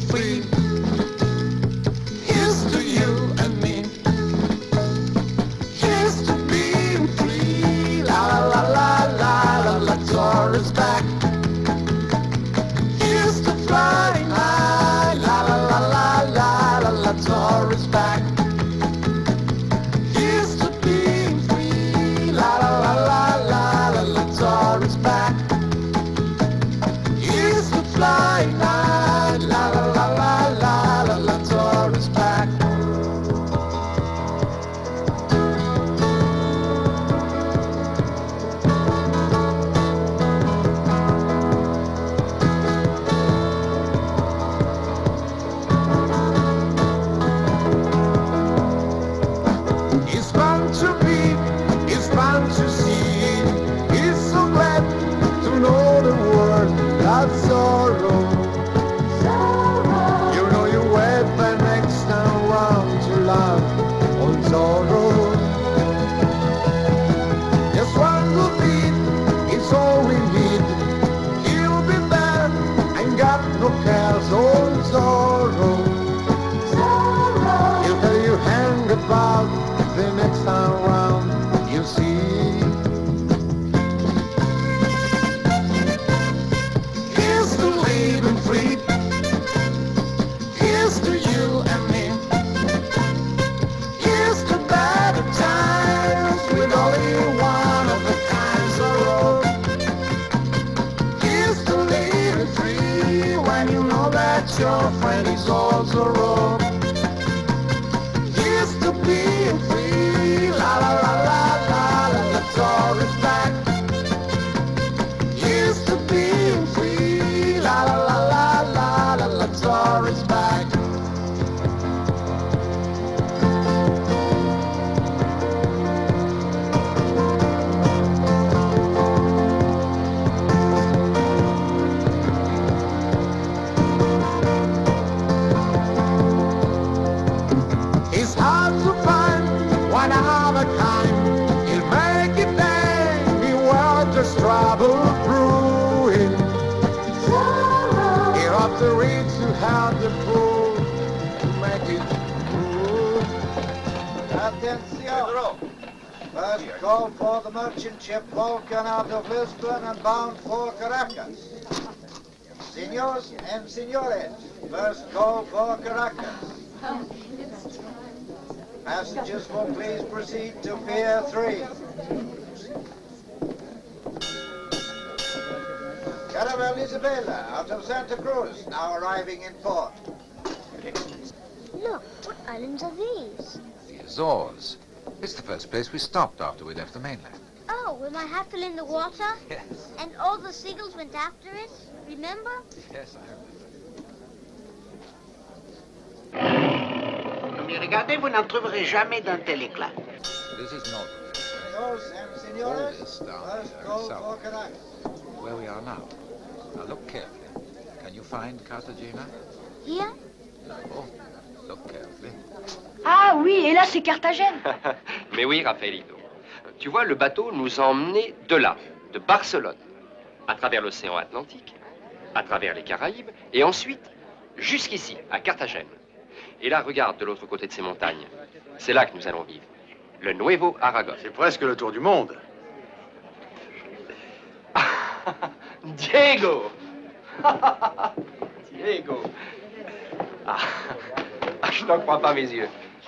free. Here's to you and me. Here's to being free. La la la la la la, Taurus back. Here's to flying high. La la la la la la la, Taurus back. Here's to being free. La la la la la la la, Taurus back. Here's to flying high. La la la la la la la, Taurus back. It's fun to be, it's fun to see. It's so glad to know the word of sorrow. You know you wait the next time round to love on sorrow. Just one good beat, it's all we need. You'll be there and got no cares on sorrow. He'll tell you hang about the next time round, you see. Here's to living free. Here's to you and me. Here's to better times with only one of a kind sorrow. Here's to living free when you know that your friend is also wrong. Here's to being free. La la la la la la, the Taurus back. Here's to being free. La la la la la la, the Taurus back. It's hard to find one of a kind. He'll make it there. He will just travel through it. Here up the reeds you have the pull to make it through. Attention! First call for the merchant ship Vulcan out of Lisbon and bound for Caracas. Senors and senores, first call for Caracas. Passengers will please proceed to Pier 3. Caravel Isabella out of Santa Cruz, now arriving in port. Look, what islands are these? The Azores. It's the first place we stopped after we left the mainland. Oh, with my hat fell in the water? Yes. And all the seagulls went after it? Remember? Yes, I remember. Comme y regardez, vous n'en trouverez jamais d'un tel éclat. This is not Senors and senores, this down first there call in South. for Caracas. where we are now. Now look carefully. Can you find Cartagena? Here? No. Look carefully. Ah oui, et là c'est Carthagène. Mais oui, Raphaëlito. Tu vois, le bateau nous a emmenés de là, de Barcelone, à travers l'océan Atlantique, à travers les Caraïbes, et ensuite jusqu'ici, à Carthagène. Et là, regarde de l'autre côté de ces montagnes. C'est là que nous allons vivre. Le Nuevo Aragon. C'est presque le tour du monde. Diego! Diego! Ah, je n'en crois pas mes yeux.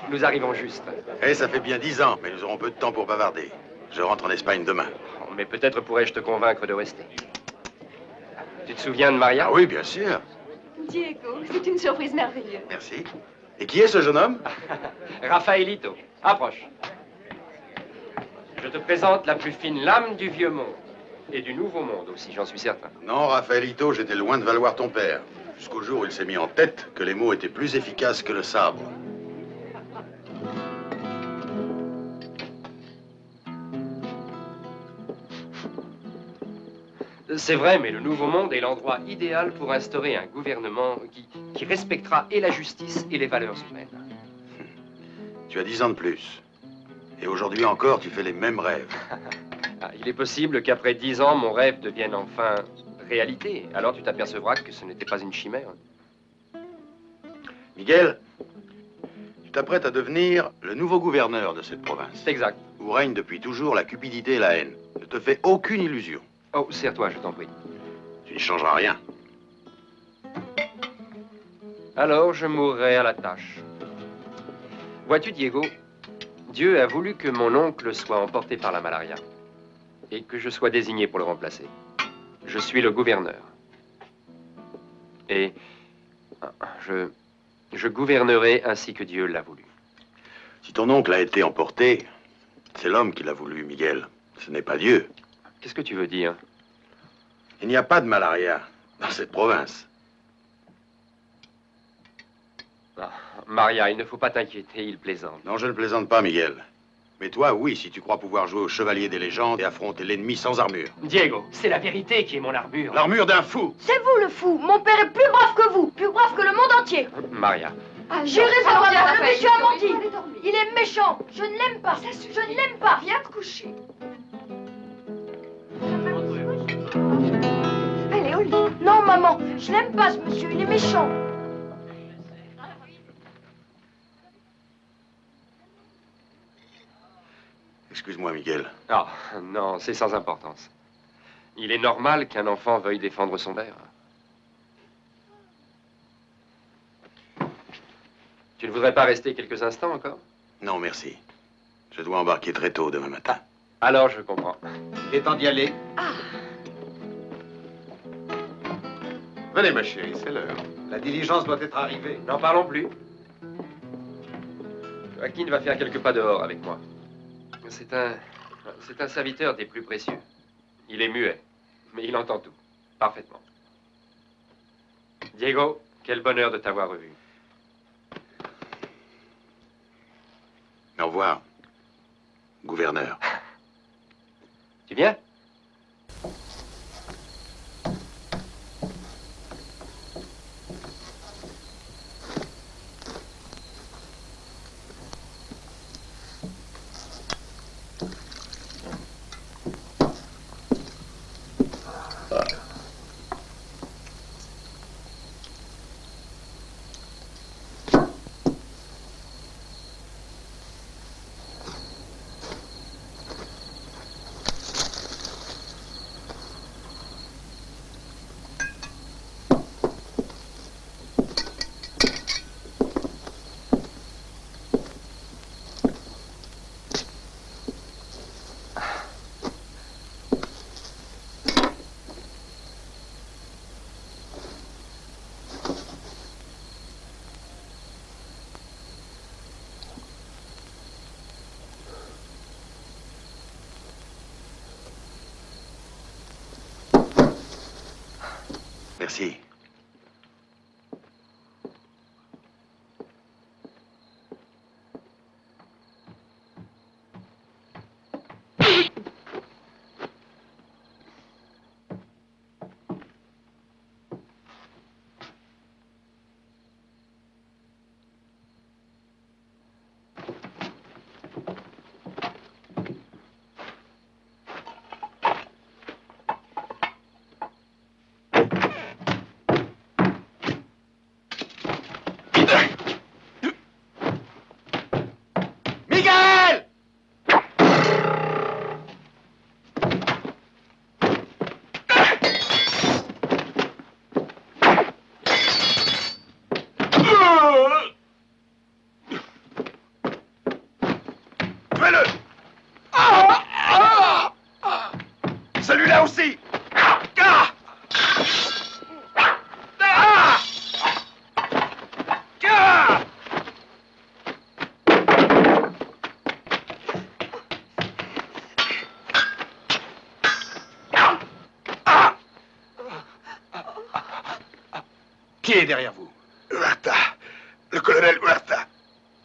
Nous arrivons juste. Eh, ça fait bien 10 ans, mais nous aurons peu de temps pour bavarder. Je rentre en Espagne demain. Mais peut-être pourrais-je te convaincre de rester. Tu te souviens de Maria? Ah oui, bien sûr. Diego, c'est une surprise merveilleuse. Merci. Et qui est ce jeune homme? Raphaëlito, approche. Je te présente la plus fine lame du vieux monde. Et du nouveau monde aussi, j'en suis certain. Non, Raphaëlito, j'étais loin de valoir ton père. Jusqu'au jour où il s'est mis en tête que les mots étaient plus efficaces que le sabre. C'est vrai, mais le Nouveau Monde est l'endroit idéal pour instaurer un gouvernement qui respectera et la justice et les valeurs humaines. Tu as 10 ans de plus. Et aujourd'hui encore, tu fais les mêmes rêves. Ah, il est possible qu'après 10 ans, mon rêve devienne enfin réalité. Alors tu t'apercevras que ce n'était pas une chimère. Miguel, tu t'apprêtes à devenir le nouveau gouverneur de cette province. C'est exact. Où règne depuis toujours la cupidité et la haine. Ne te fais aucune illusion. Oh, serre-toi, je t'en prie. Tu ne changeras rien. Alors, je mourrai à la tâche. Vois-tu, Diego, Dieu a voulu que mon oncle soit emporté par la malaria et que je sois désigné pour le remplacer. Je suis le gouverneur. Et je gouvernerai ainsi que Dieu l'a voulu. Si ton oncle a été emporté, c'est l'homme qui l'a voulu, Miguel. Ce n'est pas Dieu. Qu'est-ce que tu veux dire? Il n'y a pas de malaria dans cette province. Ah, Maria, il ne faut pas t'inquiéter, il plaisante. Non, je ne plaisante pas, Miguel. Mais toi, oui, si tu crois pouvoir jouer au chevalier des légendes et affronter l'ennemi sans armure. Diego, c'est la vérité qui est mon armure. L'armure d'un fou. C'est vous le fou. Mon père est plus brave que vous, plus brave que le monde entier. Maria, J'ai raison, madame, le monsieur a menti. Il est méchant. Je ne l'aime pas. Je ne l'aime pas. Viens te coucher. Elle est au lit. Non, maman, je l'aime pas, ce monsieur. Il est méchant. Excuse-moi, Miguel. ah, non, c'est sans importance. Il est normal qu'un enfant veuille défendre son père. Tu ne voudrais pas rester quelques instants encore? Non, merci. Je dois embarquer très tôt demain matin. Alors, je comprends. Il est temps d'y aller. Venez, ma chérie, c'est l'heure. La diligence doit être arrivée. N'en parlons plus. Joaquin va faire quelques pas dehors avec moi. C'est un serviteur des plus précieux. Il est muet, mais il entend tout, parfaitement. Diego, quel bonheur de t'avoir revu. Au revoir, gouverneur. Tu viens? Merci. Miguel! Tuez-le! Celui-là aussi! Qui est derrière vous? Huerta, le colonel Huerta.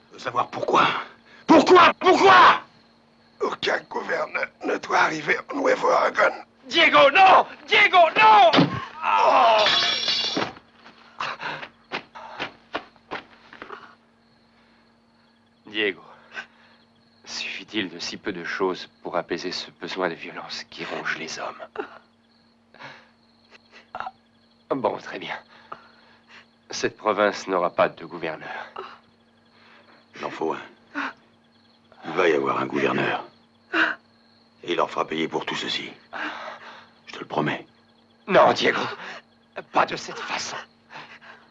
Je veux savoir pourquoi. Pourquoi? Aucun gouverneur ne doit arriver au Nuevo Aragon. Diego, non! Diego, non! Oh! Diego, suffit-il de si peu de choses pour apaiser ce besoin de violence qui ronge les hommes? Bon, très bien. Cette province n'aura pas de gouverneur. Il en faut un. Il va y avoir un gouverneur. Et il leur fera payer pour tout ceci. Je te le promets. Non, Diego. Pas de cette façon.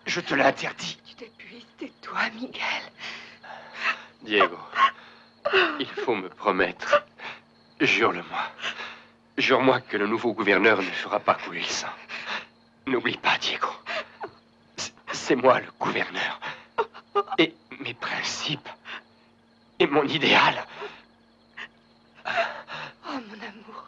Je te l'interdis. Tu t'épuises, tais-toi, Miguel. Diego, il faut me promettre. Jure-le-moi. Jure-moi que le nouveau gouverneur ne fera pas couler le sang. N'oublie pas, Diego. C'est moi le gouverneur. Et mes principes. Et mon idéal. Oh, mon amour.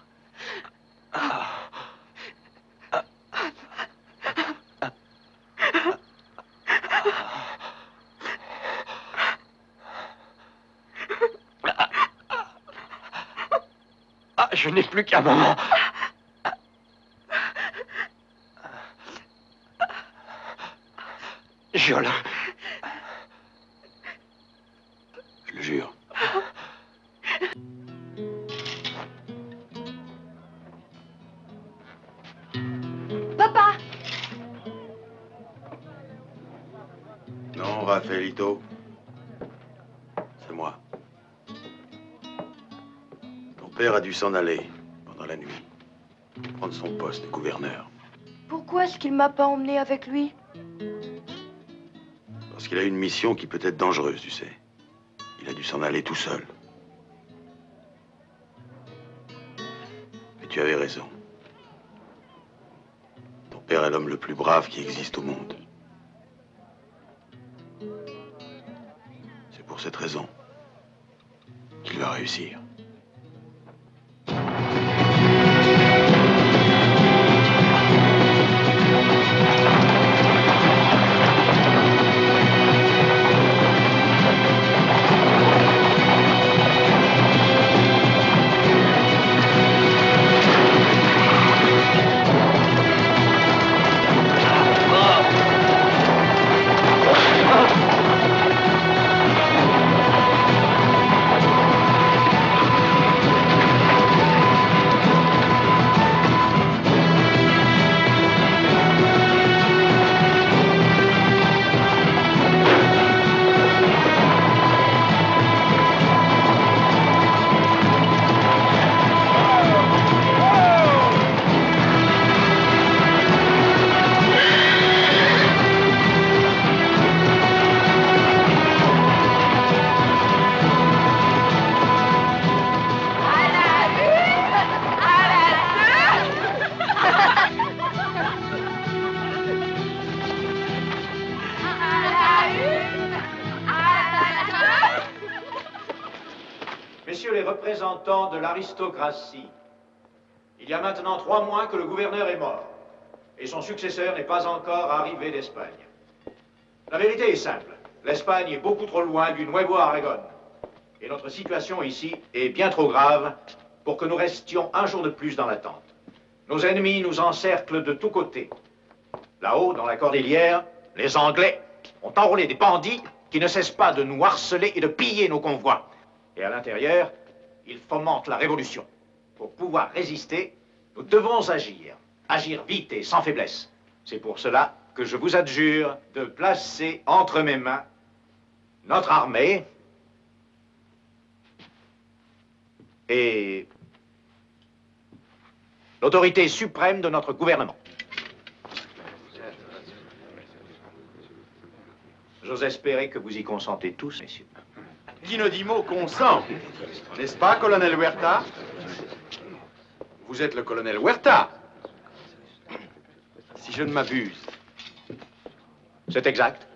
Ah, je n'ai plus qu'un moment. Jure-le. Je le jure. Papa! Non, Rafaelito. C'est moi. Ton père a dû s'en aller pendant la nuit. Prendre son poste de gouverneur. Pourquoi est-ce qu'il m'a pas emmené avec lui? Parce qu'il a une mission qui peut être dangereuse, tu sais. Il a dû s'en aller tout seul. Mais tu avais raison. Ton père est l'homme le plus brave qui existe au monde. C'est pour cette raison qu'il va réussir. Messieurs les représentants de l'aristocratie, il y a maintenant 3 mois que le gouverneur est mort et son successeur n'est pas encore arrivé d'Espagne. La vérité est simple, l'Espagne est beaucoup trop loin du Nuevo Aragon et notre situation ici est bien trop grave pour que nous restions un jour de plus dans l'attente. Nos ennemis nous encerclent de tous côtés. Là-haut, dans la cordillère, les Anglais ont enrôlé des bandits qui ne cessent pas de nous harceler et de piller nos convois. Et à l'intérieur, ils fomentent la révolution. Pour pouvoir résister, nous devons agir. Agir vite et sans faiblesse. C'est pour cela que je vous adjure de placer entre mes mains notre armée et l'autorité suprême de notre gouvernement. J'ose espérer que vous y consentez tous, messieurs. Qui ne dit mot consent. N'est-ce pas, colonel Huerta? Vous êtes le colonel Huerta. Si je ne m'abuse. C'est exact.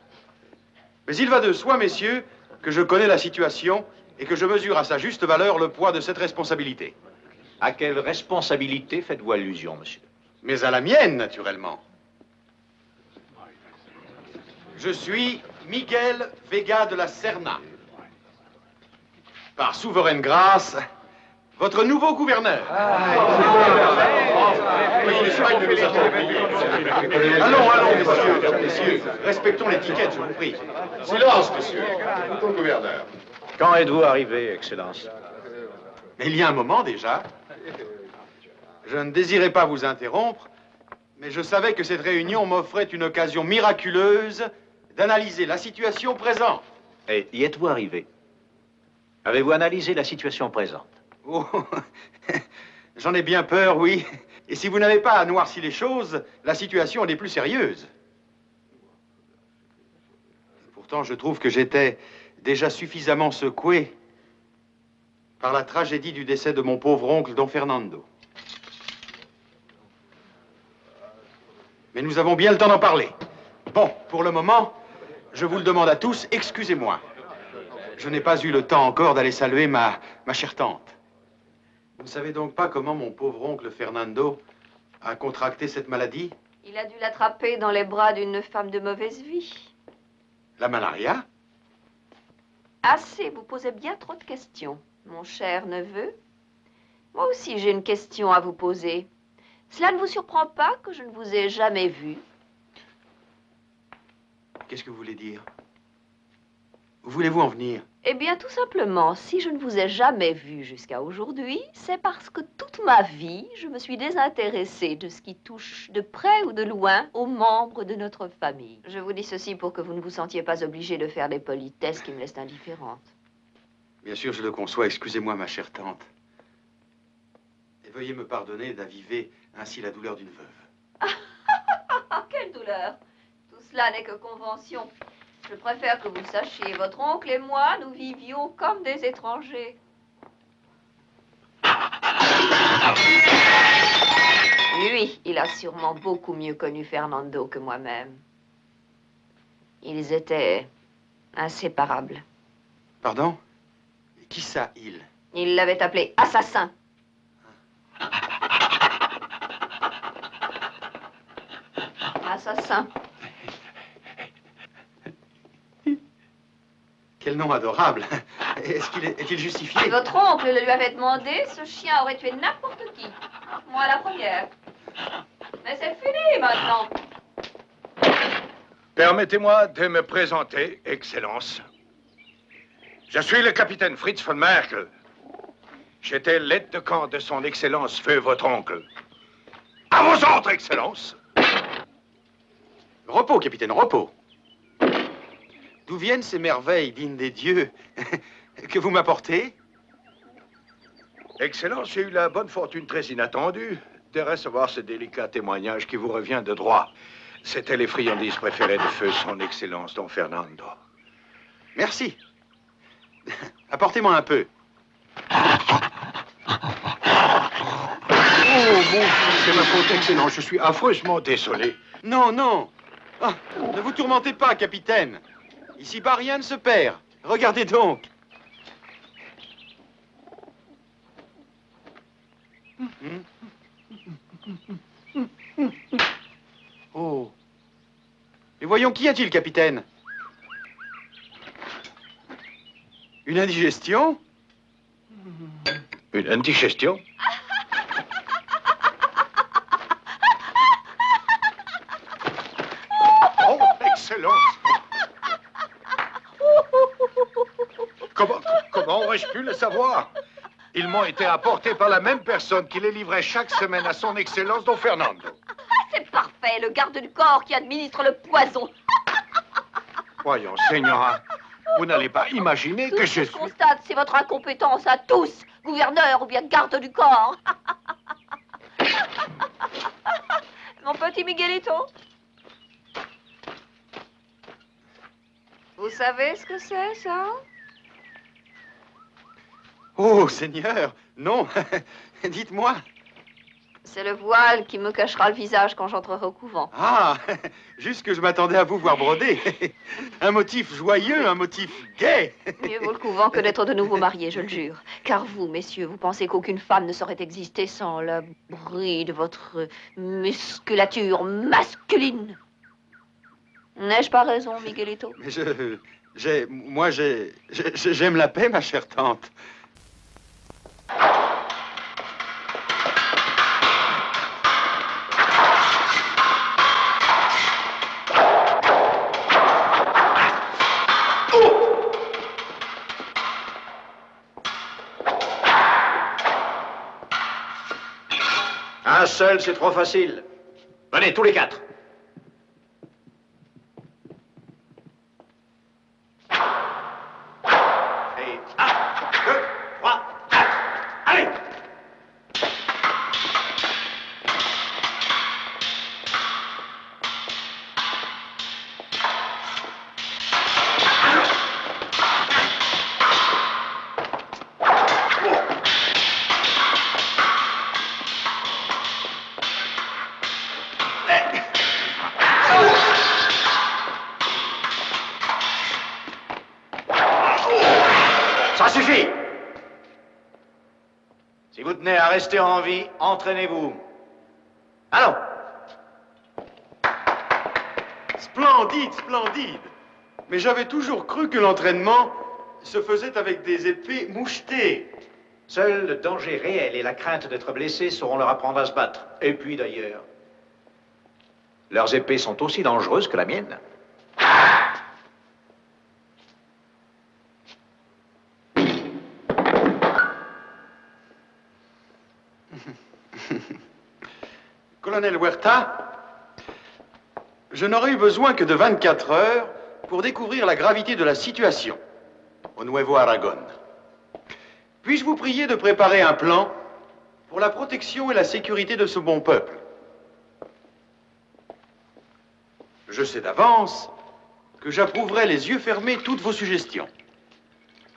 Mais il va de soi, messieurs, que je connais la situation et que je mesure à sa juste valeur le poids de cette responsabilité. À quelle responsabilité faites-vous allusion, monsieur? Mais à la mienne, naturellement. Je suis Miguel Vega de la Serna. Par souveraine grâce, votre nouveau gouverneur. Allons, messieurs, respectons l'étiquette, je vous prie. Silence, monsieur. Ton gouverneur. Quand êtes-vous arrivé, Excellence? Mais il y a un moment déjà. Je ne désirais pas vous interrompre, Mais je savais que cette réunion m'offrait une occasion miraculeuse d'analyser la situation présente. Et y êtes-vous arrivé? Avez-vous analysé la situation présente? Oh, j'en ai bien peur, oui. Et si vous n'avez pas noirci les choses, la situation n'est plus sérieuse. Pourtant, je trouve que j'étais déjà suffisamment secoué par la tragédie du décès de mon pauvre oncle, Don Fernando. Mais nous avons bien le temps d'en parler. Bon, pour le moment, je vous le demande à tous, excusez-moi. Je n'ai pas eu le temps encore d'aller saluer ma chère tante. Vous ne savez donc pas comment mon pauvre oncle Fernando a contracté cette maladie? Il a dû l'attraper dans les bras d'une femme de mauvaise vie. La malaria? Assez, vous posez bien trop de questions, mon cher neveu. Moi aussi, j'ai une question à vous poser. Cela ne vous surprend pas que je ne vous ai jamais vu? Qu'est-ce que vous voulez dire? Où voulez-vous en venir? Eh bien, tout simplement, si je ne vous ai jamais vu jusqu'à aujourd'hui, c'est parce que toute ma vie, je me suis désintéressée de ce qui touche de près ou de loin aux membres de notre famille. Je vous dis ceci pour que vous ne vous sentiez pas obligé de faire des politesses qui me laissent indifférente. Bien sûr, je le conçois. Excusez-moi, ma chère tante. Et veuillez me pardonner d'aviver ainsi la douleur d'une veuve. Quelle douleur! Tout cela n'est que convention. Je préfère que vous le sachiez. Votre oncle et moi, nous vivions comme des étrangers. Lui, il a sûrement beaucoup mieux connu Fernando que moi-même. Ils étaient inséparables. Pardon? Qui ça, il? Il l'avait appelé assassin. Assassin. Quel nom adorable. Est-il justifié? Si votre oncle le lui avait demandé, ce chien aurait tué n'importe qui. Moi la première. Mais c'est fini maintenant. Permettez-moi de me présenter, Excellence. Je suis le capitaine Fritz von Merkel. J'étais l'aide de camp de son Excellence, feu votre oncle. À vos ordres, Excellence. Repos, capitaine, repos. D'où viennent ces merveilles dignes des dieux que vous m'apportez? Excellence, j'ai eu la bonne fortune très inattendue de recevoir ce délicat témoignage qui vous revient de droit. C'était les friandises préférées de feu son Excellence, Don Fernando. Merci. Apportez-moi un peu. Oh, bon, c'est ma faute, Excellence. Je suis affreusement désolé. Non, non. Ah, ne vous tourmentez pas, capitaine. Ici-bas, rien ne se perd. Regardez donc. Oh. Et voyons, qu'y a-t-il, capitaine? Une indigestion? Une indigestion? Oh, Excellence! Comment aurais-je pu le savoir? Ils m'ont été apportés par la même personne qui les livrait chaque semaine à son Excellence, Don Fernando. C'est parfait, le garde du corps qui administre le poison. Voyons, Señora, vous n'allez pas imaginer Tout que ce je que je suis... constate, c'est votre incompétence à tous, gouverneur ou bien garde du corps. Mon petit Miguelito. Vous savez ce que c'est, ça? Oh, Seigneur, non. Dites-moi. C'est le voile qui me cachera le visage quand j'entrerai au couvent. Ah, juste que je m'attendais à vous voir broder. Un motif joyeux, un motif gai. Mieux vaut le couvent que d'être de nouveau marié, je le jure. Car vous, messieurs, vous pensez qu'aucune femme ne saurait exister sans le bruit de votre musculature masculine. N'ai-je pas raison, Miguelito? Mais j'aime la paix, ma chère tante. Un seul, c'est trop facile. Venez, tous les quatre. Et 1, 2, 3, 4. Allez! Ça suffit! Si vous tenez à rester en vie, entraînez-vous. Allons! Splendide, splendide. Mais j'avais toujours cru que l'entraînement se faisait avec des épées mouchetées. Seul le danger réel et la crainte d'être blessé sauront leur apprendre à se battre. Et puis d'ailleurs, leurs épées sont aussi dangereuses que la mienne. Colonel Huerta, je n'aurais eu besoin que de 24 heures pour découvrir la gravité de la situation au Nuevo Aragon. Puis-je vous prier de préparer un plan pour la protection et la sécurité de ce bon peuple? Je sais d'avance que j'approuverai les yeux fermés toutes vos suggestions.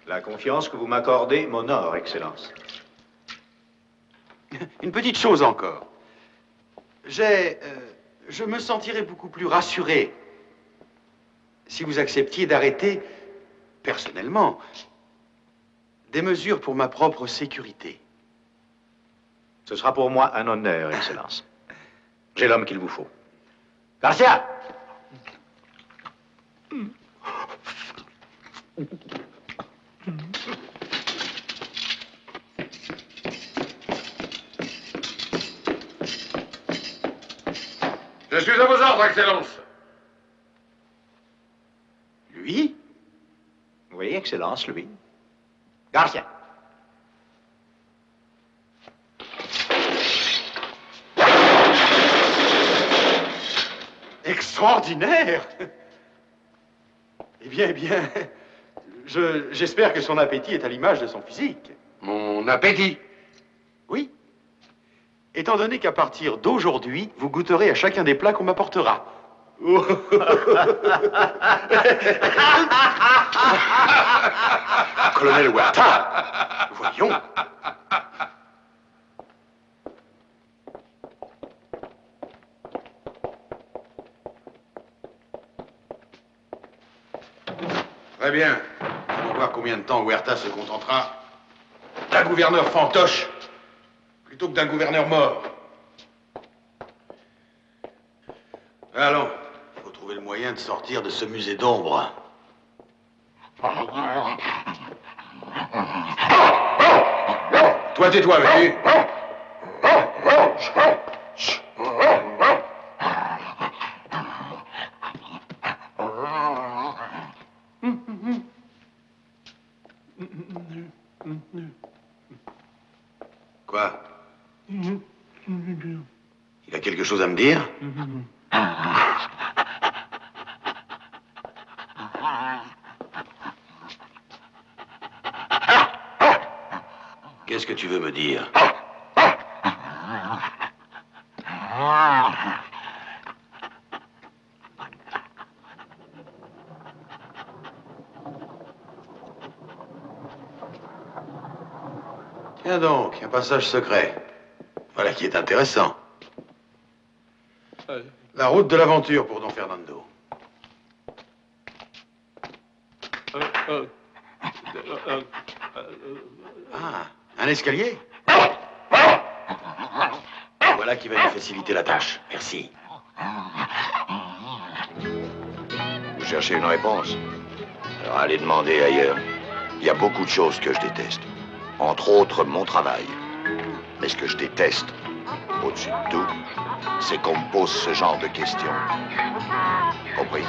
La confiance que vous m'accordez m'honore, Excellence. Une petite chose encore. Je me sentirais beaucoup plus rassuré si vous acceptiez d'arrêter, personnellement, des mesures pour ma propre sécurité. Ce sera pour moi un honneur, Excellence. J'ai l'homme qu'il vous faut. Garcia! Je suis à vos ordres, Excellence. Lui? Oui, Excellence, lui. Garcia. Extraordinaire! Eh bien, j'espère que son appétit est à l'image de son physique. Mon appétit? Oui. Étant donné qu'à partir d'aujourd'hui, vous goûterez à chacun des plats qu'on m'apportera. Colonel Huerta, voyons. Très bien. On va voir combien de temps Huerta se contentera d'un gouverneur fantoche plutôt que d'un gouverneur mort. Allons, il faut trouver le moyen de sortir de ce musée d'ombre. Toi, tais-toi, vas-y. Quoi? Il a quelque chose à me dire? Qu'est-ce que tu veux me dire? Tiens donc, un passage secret. Voilà qui est intéressant. La route de l'aventure pour Don Fernando. Ah, un escalier? Voilà qui va nous faciliter la tâche. Merci. Vous cherchez une réponse? Alors allez demander ailleurs. Il y a beaucoup de choses que je déteste. Entre autres, mon travail. Mais ce que je déteste, au-dessus de tout, c'est qu'on me pose ce genre de questions. Compris?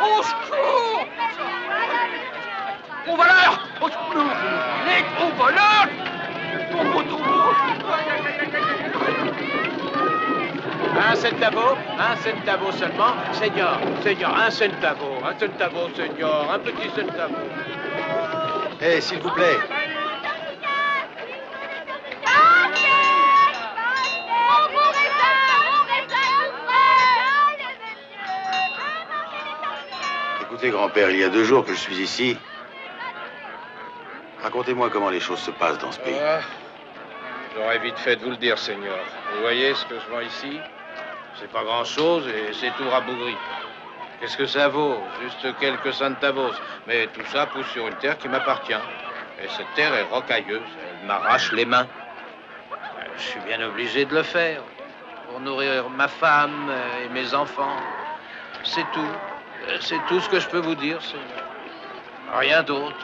Au secours! Gros voleur! Au secours! Les gros voleurs! Tombeau, tombeau! Un centavo seulement. Seigneur, un centavo, seigneur, un petit centavo. Eh, s'il vous plaît. Écoutez, grand-père, il y a 2 jours que je suis ici. Racontez-moi comment les choses se passent dans ce pays. J'aurais vite fait de vous le dire, seigneur. Vous voyez ce que je vends ici? C'est pas grand-chose et c'est tout rabougri. Qu'est-ce que ça vaut? Juste quelques centavos. Mais tout ça pousse sur une terre qui m'appartient. Et cette terre est rocailleuse. Elle m'arrache les mains. Je suis bien obligé de le faire. Pour nourrir ma femme et mes enfants. C'est tout. C'est tout ce que je peux vous dire, seigneur. Rien d'autre.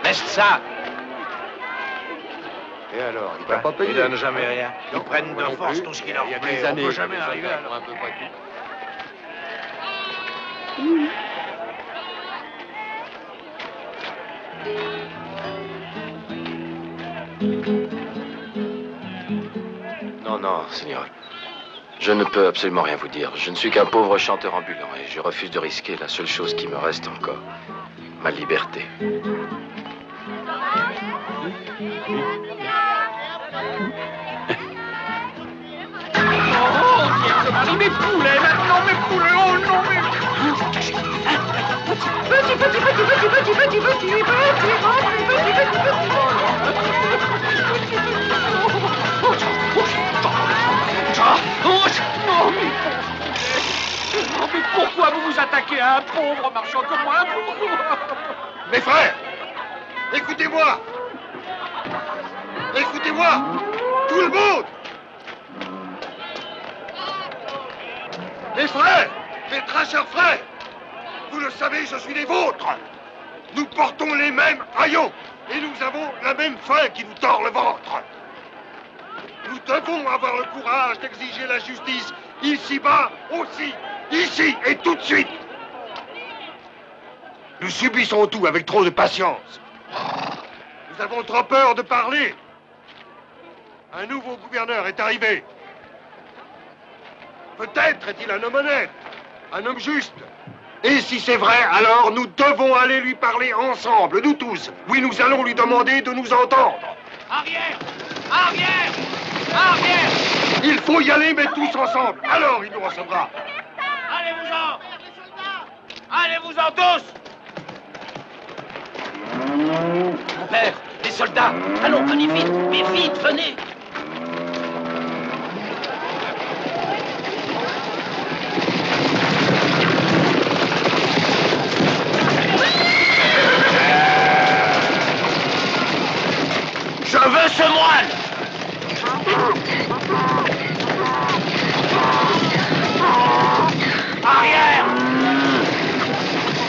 Laisse ça. Et alors, il t'a pas payé? Ils donnent jamais rien. Ils prennent de force tout ce qui leur Il y a plaît. des années. On peut jamais arriver à un peu près tout. Non, seigneur. Je ne peux absolument rien vous dire. Je ne suis qu'un pauvre chanteur ambulant et je refuse de risquer la seule chose qui me reste encore. Ma liberté. Marie, mes poulets, maintenant mes poulets, oh non, mes... Mais pourquoi vous vous attaquez à un pauvre marchand comme moi? Mes frères, écoutez-moi. Écoutez-moi, tout le monde. Mes frères, mes très chers frères, vous le savez, je suis des vôtres. Nous portons les mêmes haillons et nous avons la même faim qui nous tord le ventre. Nous devons avoir le courage d'exiger la justice ici-bas aussi, ici et tout de suite. Nous subissons tout avec trop de patience. Nous avons trop peur de parler. Un nouveau gouverneur est arrivé. Peut-être est-il un homme honnête, un homme juste. Et si c'est vrai, alors nous devons aller lui parler ensemble, nous tous. Oui, nous allons lui demander de nous entendre. Arrière! Arrière! Arrière! Il faut y aller, mais tous ensemble. Alors il nous recevra. Allez-vous-en! Allez-vous-en tous! Mon père, les soldats! Allons, venez vite! Mais vite, venez! Je veux ce moine! Arrière!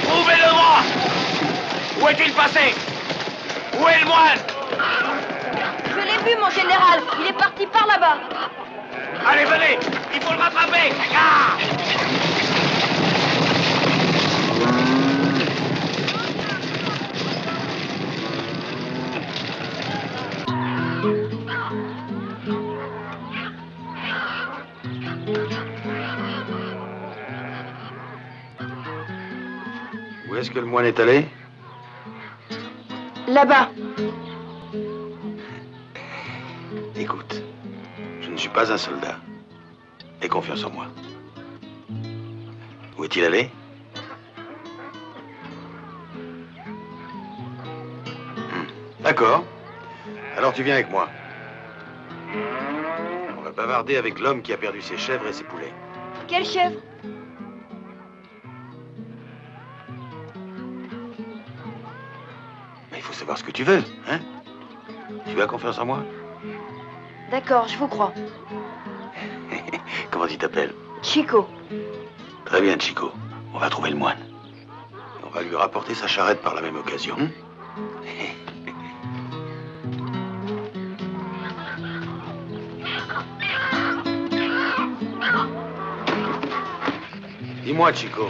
Trouvez-le-moi! Où est-il passé? Où est le moine? Je l'ai vu, mon général. Il est parti par là-bas. Allez, venez! Il faut le rattraper! Ah! Où est-ce que le moine est allé? Là-bas. Écoute, je ne suis pas un soldat. Aie confiance en moi. Où est-il allé? D'accord. Alors tu viens avec moi. On va bavarder avec l'homme qui a perdu ses chèvres et ses poulets. Quelle chèvre? Mais il faut savoir ce que tu veux, hein? Tu as confiance en moi? D'accord, je vous crois. Comment tu t'appelles? Chico. Très bien, Chico. On va trouver le moine. On va lui rapporter sa charrette par la même occasion. Dis-moi, Chico,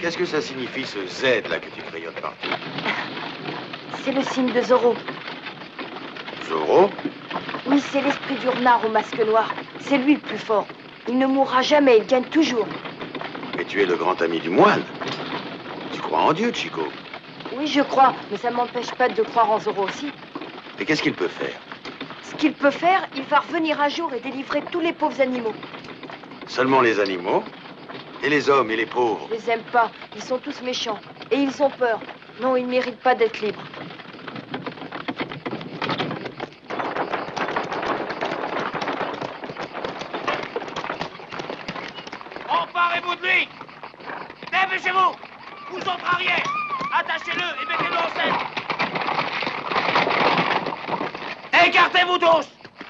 qu'est-ce que ça signifie ce Z là que tu crayonnes partout? C'est le signe de Zorro. Zorro? Oui, c'est l'esprit du renard au masque noir. C'est lui le plus fort. Il ne mourra jamais, il gagne toujours. Mais tu es le grand ami du moine. Tu crois en Dieu, Chico? Oui, je crois, mais ça ne m'empêche pas de croire en Zorro aussi. Et qu'est-ce qu'il peut faire? Ce qu'il peut faire, il va revenir un jour et délivrer tous les pauvres animaux. Seulement les animaux? Et les hommes et les pauvres? Je les aime pas, ils sont tous méchants. Et ils ont peur. Non, ils ne méritent pas d'être libres. Emparez-vous de lui! Dépêchez-vous! Vous autres arrière! Attachez-le et mettez-le en scène! Écartez-vous tous!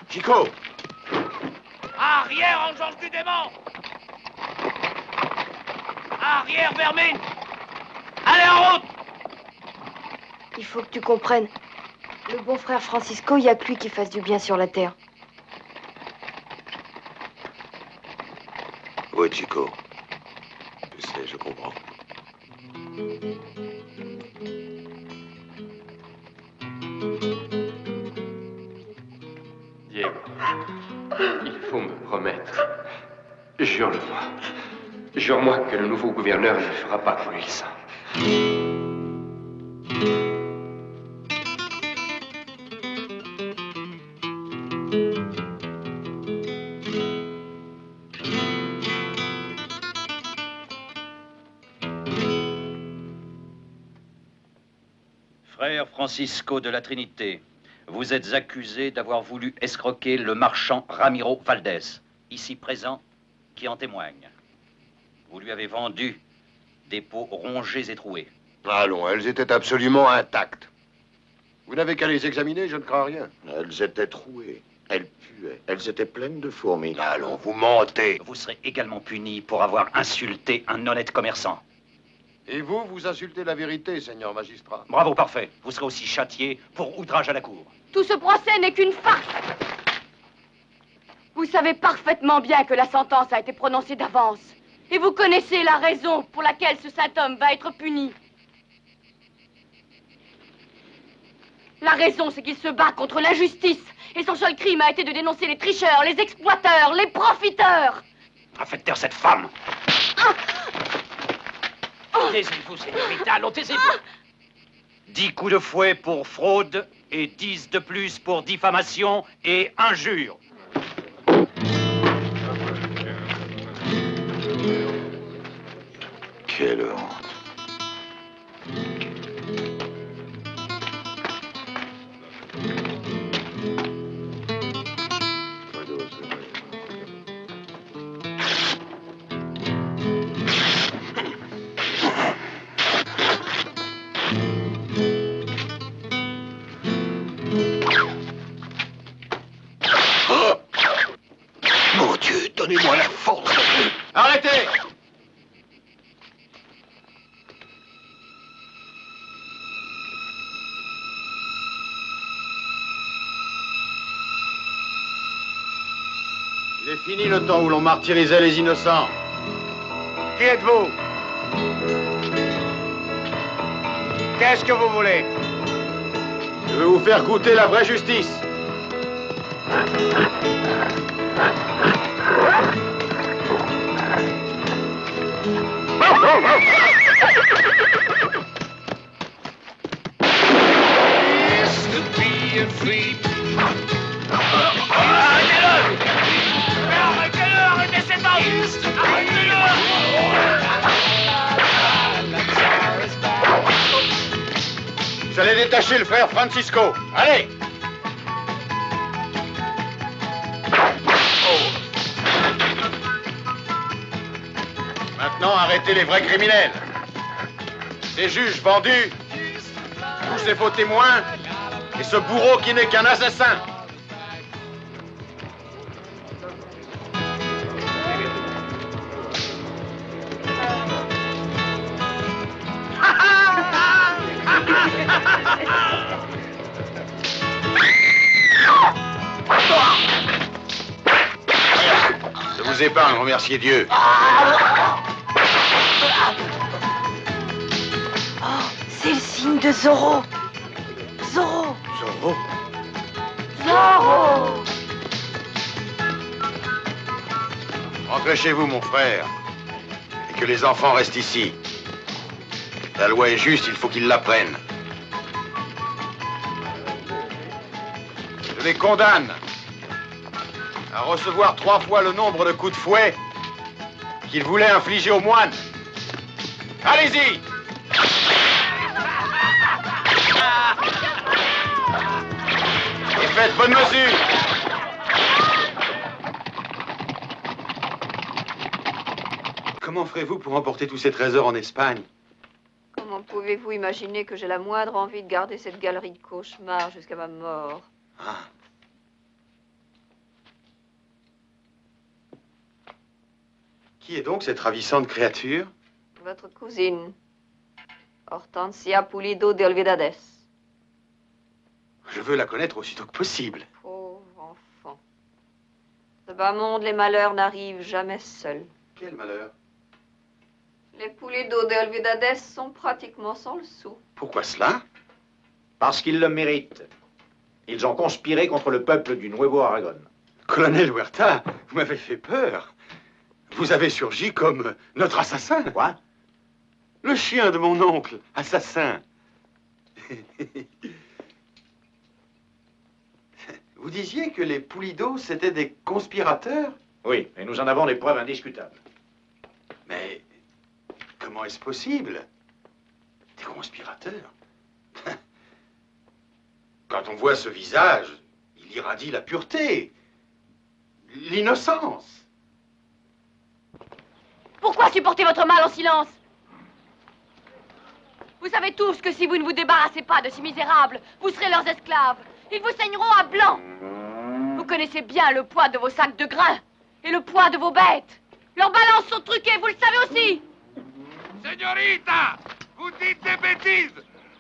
Chico! Arrière, engeance du démon! Arrière, vermine! Allez, en route! Il faut que tu comprennes. Le bon frère Francisco, il n'y a que lui qui fasse du bien sur la terre. Oui, Chico. Je sais, je comprends. Diego, il faut me promettre. Jure-le-moi. Jure-moi que le nouveau gouverneur ne fera pas couler le sang. Frère Francisco de la Trinité, vous êtes accusé d'avoir voulu escroquer le marchand Ramiro Valdez, ici présent, qui en témoigne. Vous lui avez vendu des pots rongés et troués. Allons, elles étaient absolument intactes. Vous n'avez qu'à les examiner, je ne crains rien. Elles étaient trouées. Elles puaient. Elles étaient pleines de fourmis. Allons, vous mentez. Vous serez également puni pour avoir insulté un honnête commerçant. Et vous, vous insultez la vérité, seigneur magistrat. Bravo, parfait. Vous serez aussi châtié pour outrage à la cour. Tout ce procès n'est qu'une farce. Vous savez parfaitement bien que la sentence a été prononcée d'avance. Et vous connaissez la raison pour laquelle ce saint homme va être puni. La raison, c'est qu'il se bat contre l'injustice. Et son seul crime a été de dénoncer les tricheurs, les exploiteurs, les profiteurs. Faites taire cette femme. Taisez-vous, señorita, allons, taisez-vous. 10 coups de fouet pour fraude et 10 de plus pour diffamation et injure. Quelle honte. Mon Dieu, donnez-moi la force. Arrêtez! Il est fini le temps où l'on martyrisait les innocents. Qui êtes-vous? Qu'est-ce que vous voulez? Je veux vous faire goûter la vraie justice. Arrêtez cet homme! Arrêtez-le! Vous allez détacher le frère Francisco. Allez! Maintenant, arrêtez les vrais criminels. Ces juges vendus, tous ces faux témoins, et ce bourreau qui n'est qu'un assassin. Je vous épargne, remerciez Dieu. Digne de Zorro. Zorro. Zorro? Zorro. Rentrez chez vous, mon frère. Et que les enfants restent ici. La loi est juste, il faut qu'ils l'apprennent. Je les condamne à recevoir 3 fois le nombre de coups de fouet qu'ils voulaient infliger aux moines. Allez-y! Et faites bonne mesure! Comment ferez-vous pour emporter tous ces trésors en Espagne? Comment pouvez-vous imaginer que j'ai la moindre envie de garder cette galerie de cauchemars jusqu'à ma mort? Ah. Qui est donc cette ravissante créature? Votre cousine, Hortensia Pulido de Olvidades. Je veux la connaître aussitôt que possible. Pauvre enfant. De bas monde, les malheurs n'arrivent jamais seuls. Quel malheur? Les Pulido de Olvidades sont pratiquement sans le sou. Pourquoi cela? Parce qu'ils le méritent. Ils ont conspiré contre le peuple du Nuevo Aragon. Colonel Huerta, vous m'avez fait peur. Vous avez surgi comme notre assassin. Quoi? Le chien de mon oncle, assassin. Vous disiez que les Pulido, c'étaient des conspirateurs? Oui, et nous en avons des preuves indiscutables. Mais comment est-ce possible? Des conspirateurs? Quand on voit ce visage, il irradie la pureté, l'innocence. Pourquoi supporter votre mal en silence? Vous savez tous que si vous ne vous débarrassez pas de ces misérables, vous serez leurs esclaves. Ils vous saigneront à blanc. Vous connaissez bien le poids de vos sacs de grains et le poids de vos bêtes. Leurs balances sont truquées, vous le savez aussi. Señorita, vous dites des bêtises.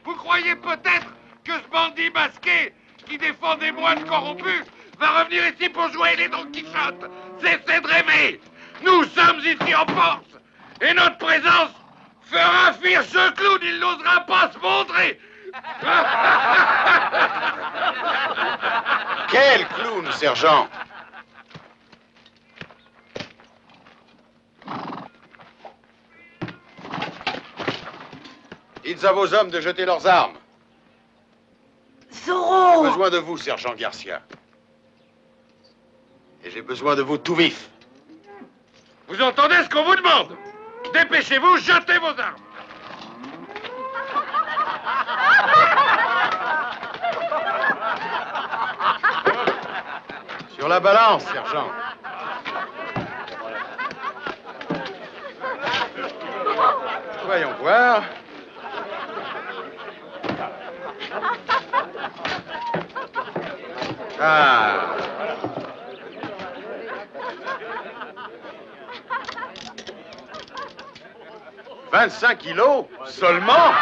Vous croyez peut-être que ce bandit masqué qui défend des moines corrompus va revenir ici pour jouer les Don Quichotte? Cessez de rêver. Nous sommes ici en force. Et notre présence fera fuir ce clown. Il n'osera pas se montrer. Quel clown, sergent! Dites à vos hommes de jeter leurs armes. Zorro! J'ai besoin de vous, sergent Garcia. Et j'ai besoin de vous tout vif. Vous entendez ce qu'on vous demande? Dépêchez-vous, jetez vos armes. Sur la balance, sergent. Voyons voir. Ah. 25 kilos seulement?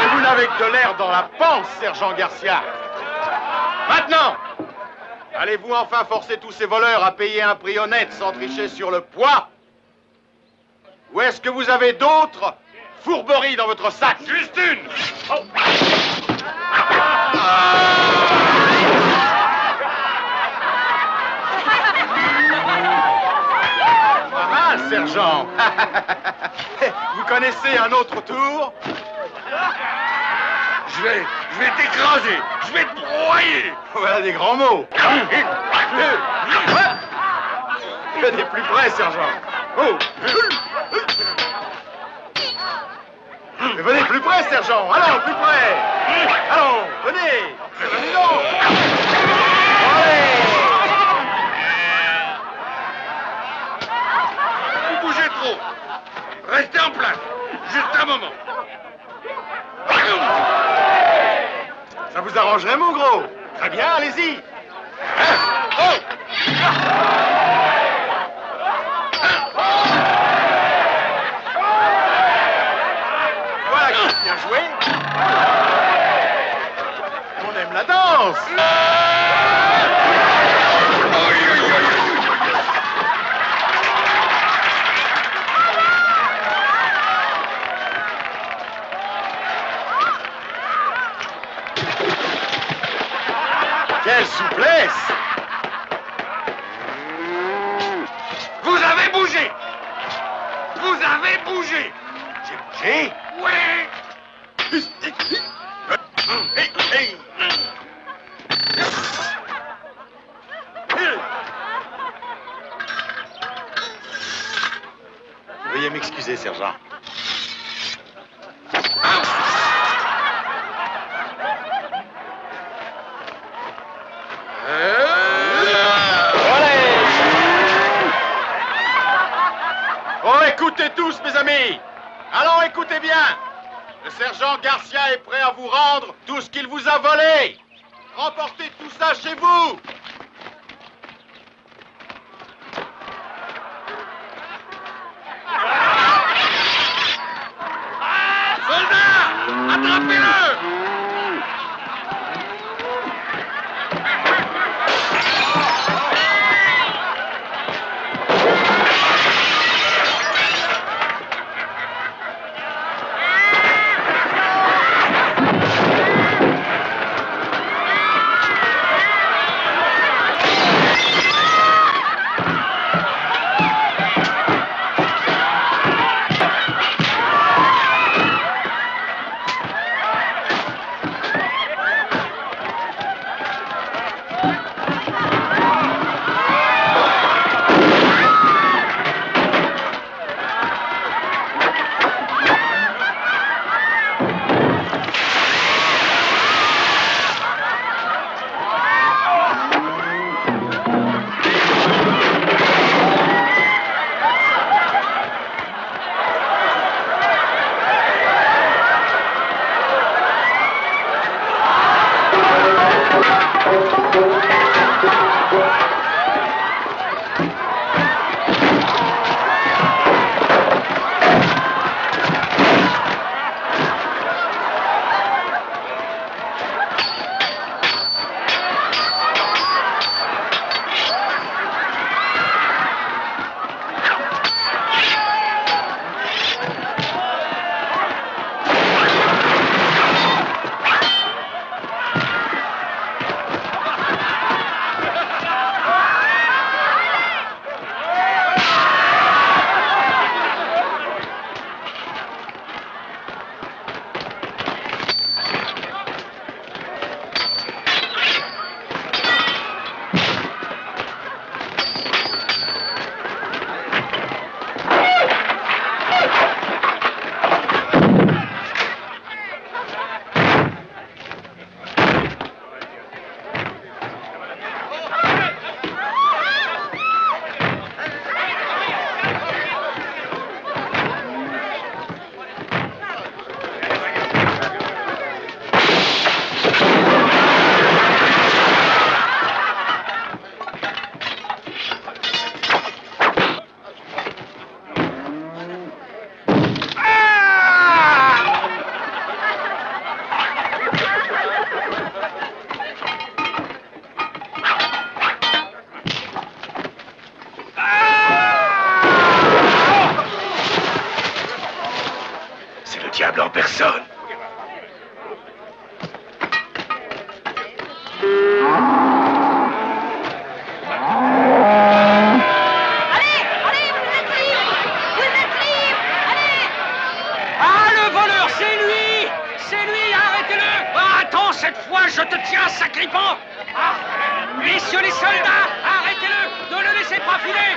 Et vous n'avez que de l'air dans la panse, sergent Garcia. Maintenant, allez-vous enfin forcer tous ces voleurs à payer un prix honnête sans tricher sur le poids? Ou est-ce que vous avez d'autres fourberies dans votre sac? Juste une. Oh. Ah, sergent. Vous connaissez un autre tour? Je vais t'écraser. Je vais te broyer. Voilà des grands mots. Venez plus près, sergent. Oh. Mais venez plus près, sergent. Allons, plus près. Allons, venez. Venez donc. Allez. Vous bougez trop. Restez en place. Juste un moment. Ça vous arrangerait, mon gros? Très bien, allez-y. Oh. Voilà qui est bien joué. On aime la danse. Et Ouais. Veuillez m'excuser, sergent. Oh, écoutez tous, mes amis. Allons, écoutez bien. Le sergent Garcia est prêt à vous rendre tout ce qu'il vous a volé. Remportez tout ça chez vous. Soldats, attrapez-le. diable en personne. Ah, le voleur, c'est lui! C'est lui, arrêtez-le! Ah, attends, cette fois, je te tiens, sacripant! Ah, messieurs les soldats, arrêtez-le! Ne le laissez pas filer!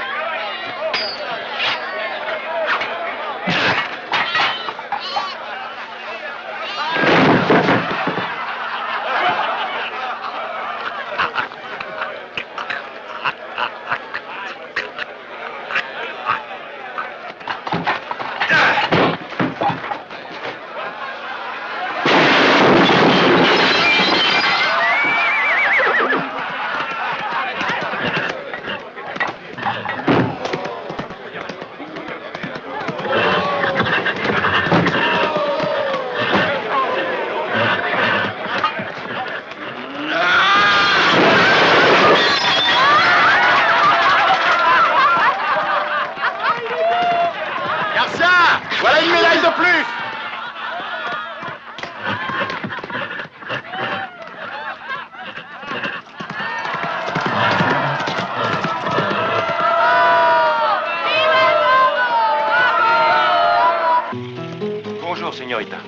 señorita.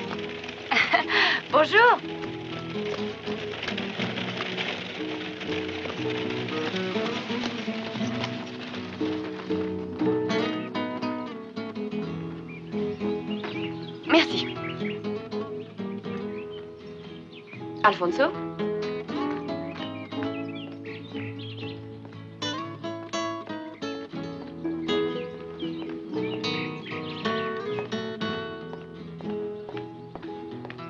Bonjour. Merci. Alfonso?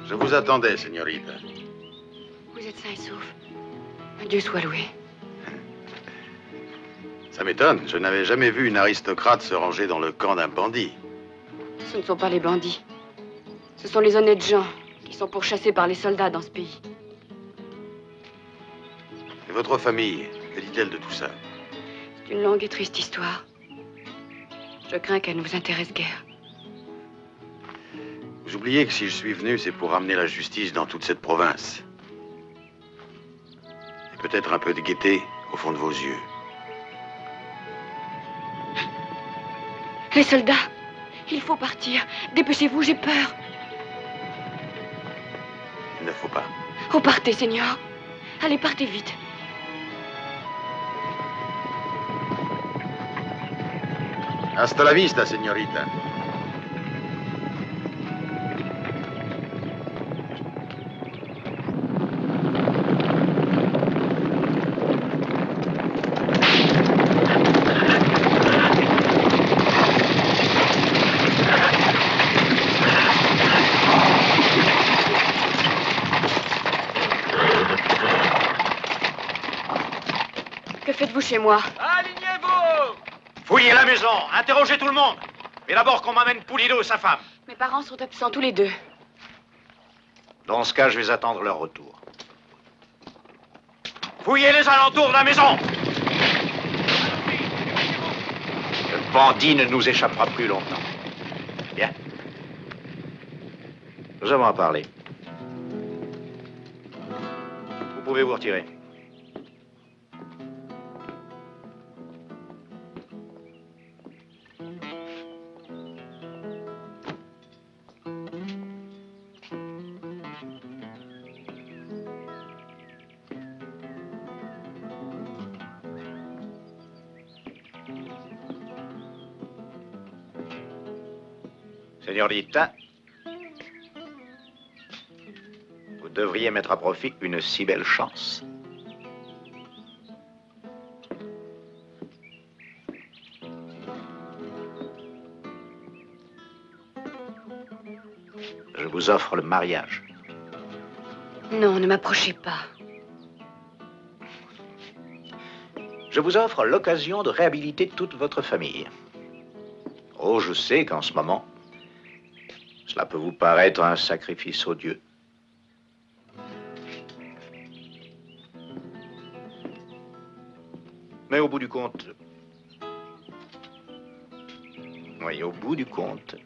Je vous attendais, señorita. Vous êtes sain et sauf. Dieu soit loué. Ça m'étonne, je n'avais jamais vu une aristocrate se ranger dans le camp d'un bandit. Ce ne sont pas les bandits. Ce sont les honnêtes gens qui sont pourchassés par les soldats dans ce pays. Et votre famille, que dit-elle de tout ça? C'est une longue et triste histoire. Je crains qu'elle ne vous intéresse guère. Vous oubliez que si je suis venu, c'est pour ramener la justice dans toute cette province. Et peut-être un peu de gaieté au fond de vos yeux. Les soldats, il faut partir. Dépêchez-vous, j'ai peur. Il ne faut pas. Oh, partez, Seigneur. Allez, partez vite. Hasta la vista, señorita. Que faites-vous chez moi? Alignez-vous! Fouillez la maison, interrogez tout le monde. Mais d'abord qu'on m'amène Pulido et sa femme. Mes parents sont absents tous les deux. Dans ce cas, je vais attendre leur retour. Fouillez les alentours de la maison. Le bandit ne nous échappera plus longtemps. Bien. Nous avons à parler. Vous pouvez vous retirer. Señorita, vous devriez mettre à profit une si belle chance. Je vous offre le mariage. Non, ne m'approchez pas. Je vous offre l'occasion de réhabiliter toute votre famille. Oh, je sais qu'en ce moment, cela peut vous paraître un sacrifice odieux. Mais au bout du compte, oui, au bout du compte,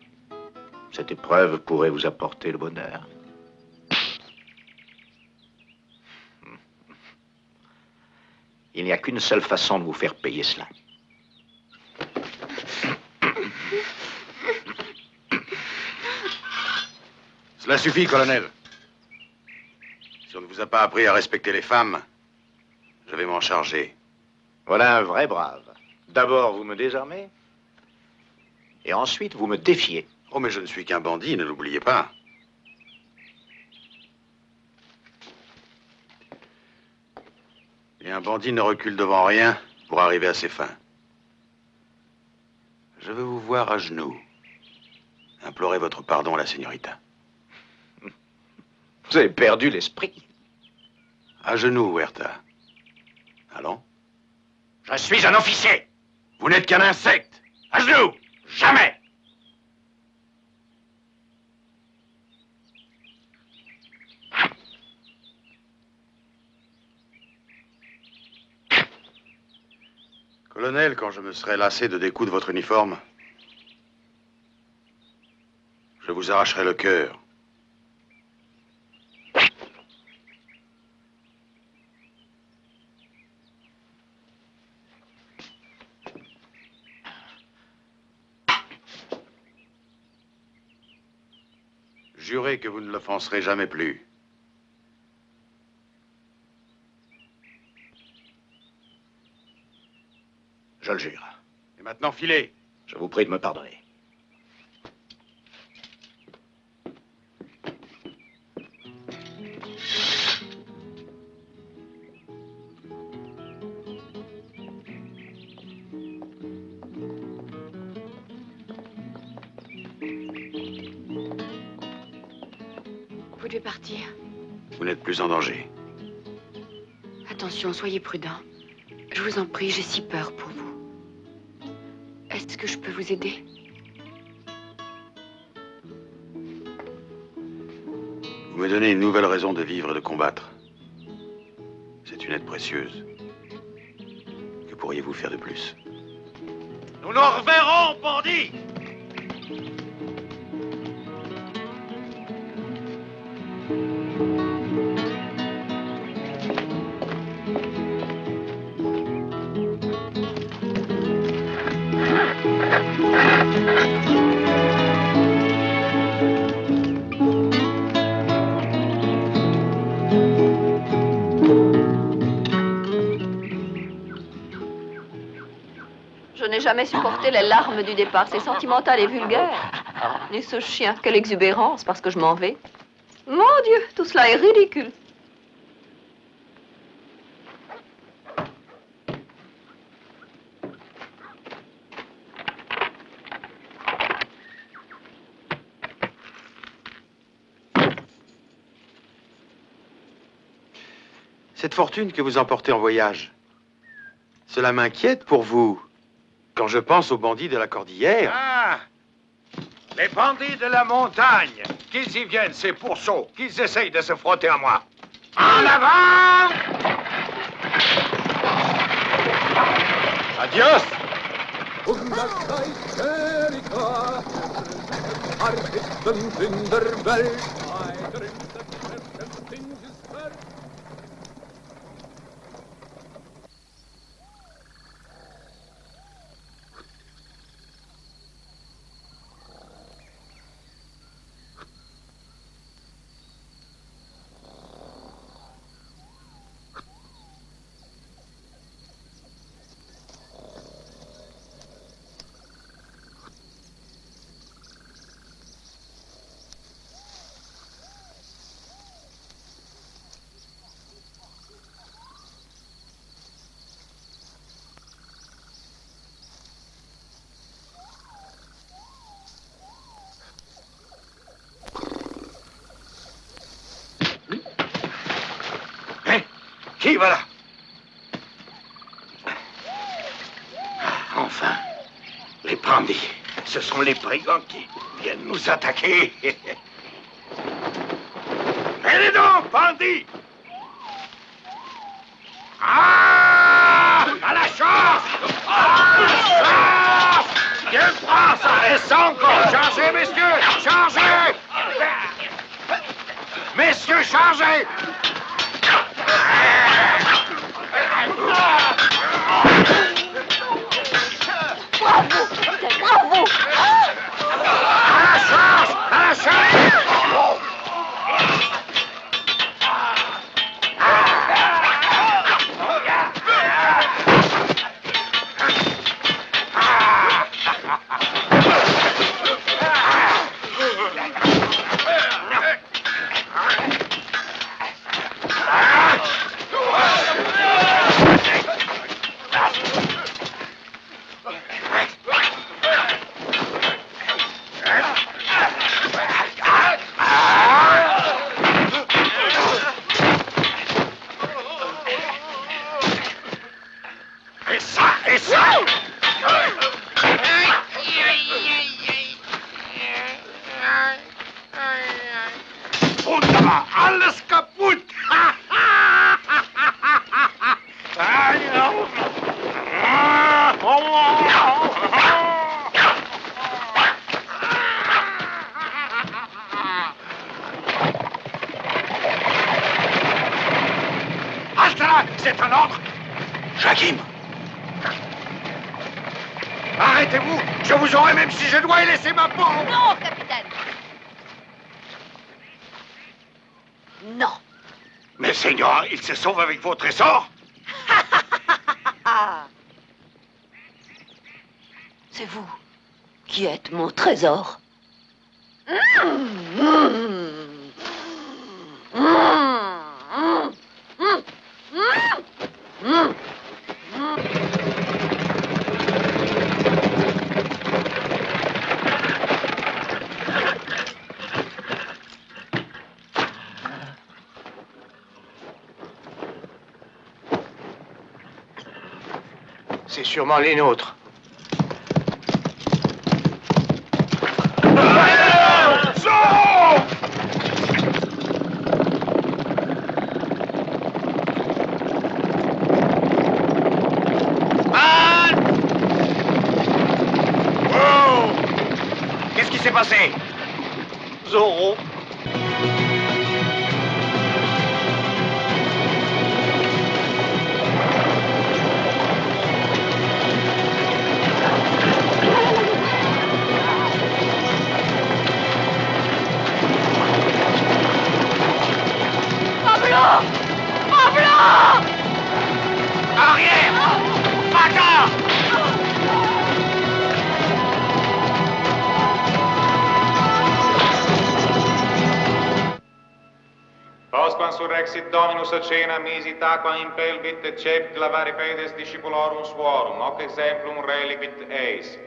cette épreuve pourrait vous apporter le bonheur. Il n'y a qu'une seule façon de vous faire payer cela. Cela suffit, colonel. Si on ne vous a pas appris à respecter les femmes, je vais m'en charger. Voilà un vrai brave. D'abord, vous me désarmez, et ensuite, vous me défiez. Oh, mais je ne suis qu'un bandit, ne l'oubliez pas. Et un bandit ne recule devant rien pour arriver à ses fins. Je veux vous voir à genoux. Implorer votre pardon à la señorita. Vous avez perdu l'esprit. À genoux, Huerta. Allons. Je suis un officier. Vous n'êtes qu'un insecte. À genoux. Jamais. Colonel, quand je me serai lassé de découdre votre uniforme, je vous arracherai le cœur. jurez que vous ne l'offenserez jamais plus. Je le jure. Et maintenant, filez. Je vous prie de me pardonner. Vous devez partir. Vous n'êtes plus en danger. Attention, soyez prudent. Je vous en prie, j'ai si peur pour vous. Est-ce que je peux vous aider? Vous me donnez une nouvelle raison de vivre et de combattre. C'est une aide précieuse. Que pourriez-vous faire de plus? Nous nous reverrons, bandits! Je n'ai jamais supporté les larmes du départ. C'est sentimental et vulgaire. Et ce chien, quelle exubérance, parce que je m'en vais. Mon Dieu, tout cela est ridicule. Cette fortune que vous emportez en voyage, cela m'inquiète pour vous. Quand je pense aux bandits de la cordillère... Ah! Les bandits de la montagne! Qu'ils y viennent, ces pourceaux, qu'ils essayent de se frotter à moi. En avant! Adios! Qui va là? Enfin, les bandits. Ce sont les brigands qui viennent nous attaquer. Venez donc, bandits! Ah! À la chasse! À la chasse! Viens prendre ça! Et ça encore! Chargez, messieurs! Chargez! Messieurs, chargez! Bravo, capitaine, bravo! À la chasse! À la chasse! Alles kaputt! Halte là! C'est un ordre! Joachim! Arrêtez-vous! Je vous aurai même si je dois y laisser ma peau! Non, capitaine! Non. Mais, Señora, il se sauve avec vos trésors? C'est vous qui êtes mon trésor. C'est sûrement les nôtres. Qu'est-ce qui s'est passé? Zorro. Pablo! Pablo! Arrière! Bâtard! Postquam surrexit Dominus a cena misi taquam impelvit et cepit lavare pedes discipulorum suorum, hoc exemplum reliquit eis.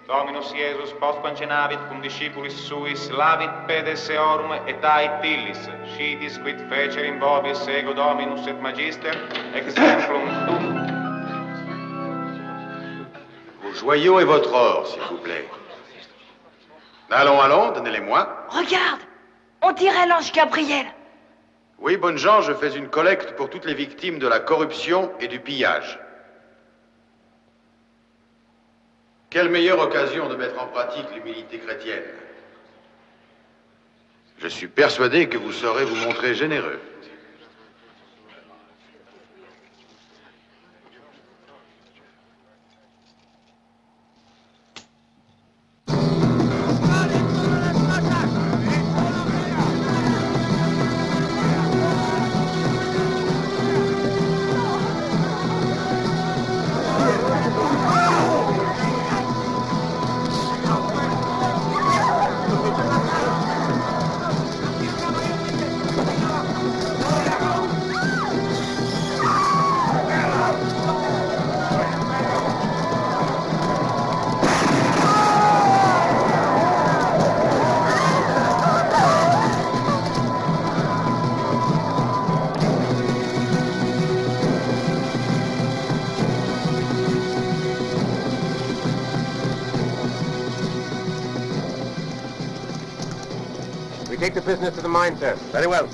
Dominus Iesus postquam cenavit cum discipulis suis lavit pedes eorum et ait illis, scitis quid fecer in vobis ego Dominus et Magister, exemplum tuum. Vos joyaux et votre or, s'il vous plaît. Allons, allons, donnez-les-moi. Regarde, on dirait l'ange Gabriel. Oui, bonnes gens, je fais une collecte pour toutes les victimes de la corruption et du pillage. Quelle meilleure occasion de mettre en pratique l'humilité chrétienne. Je suis persuadé que vous saurez vous montrer généreux. Take the business to the mine, sir. Very well.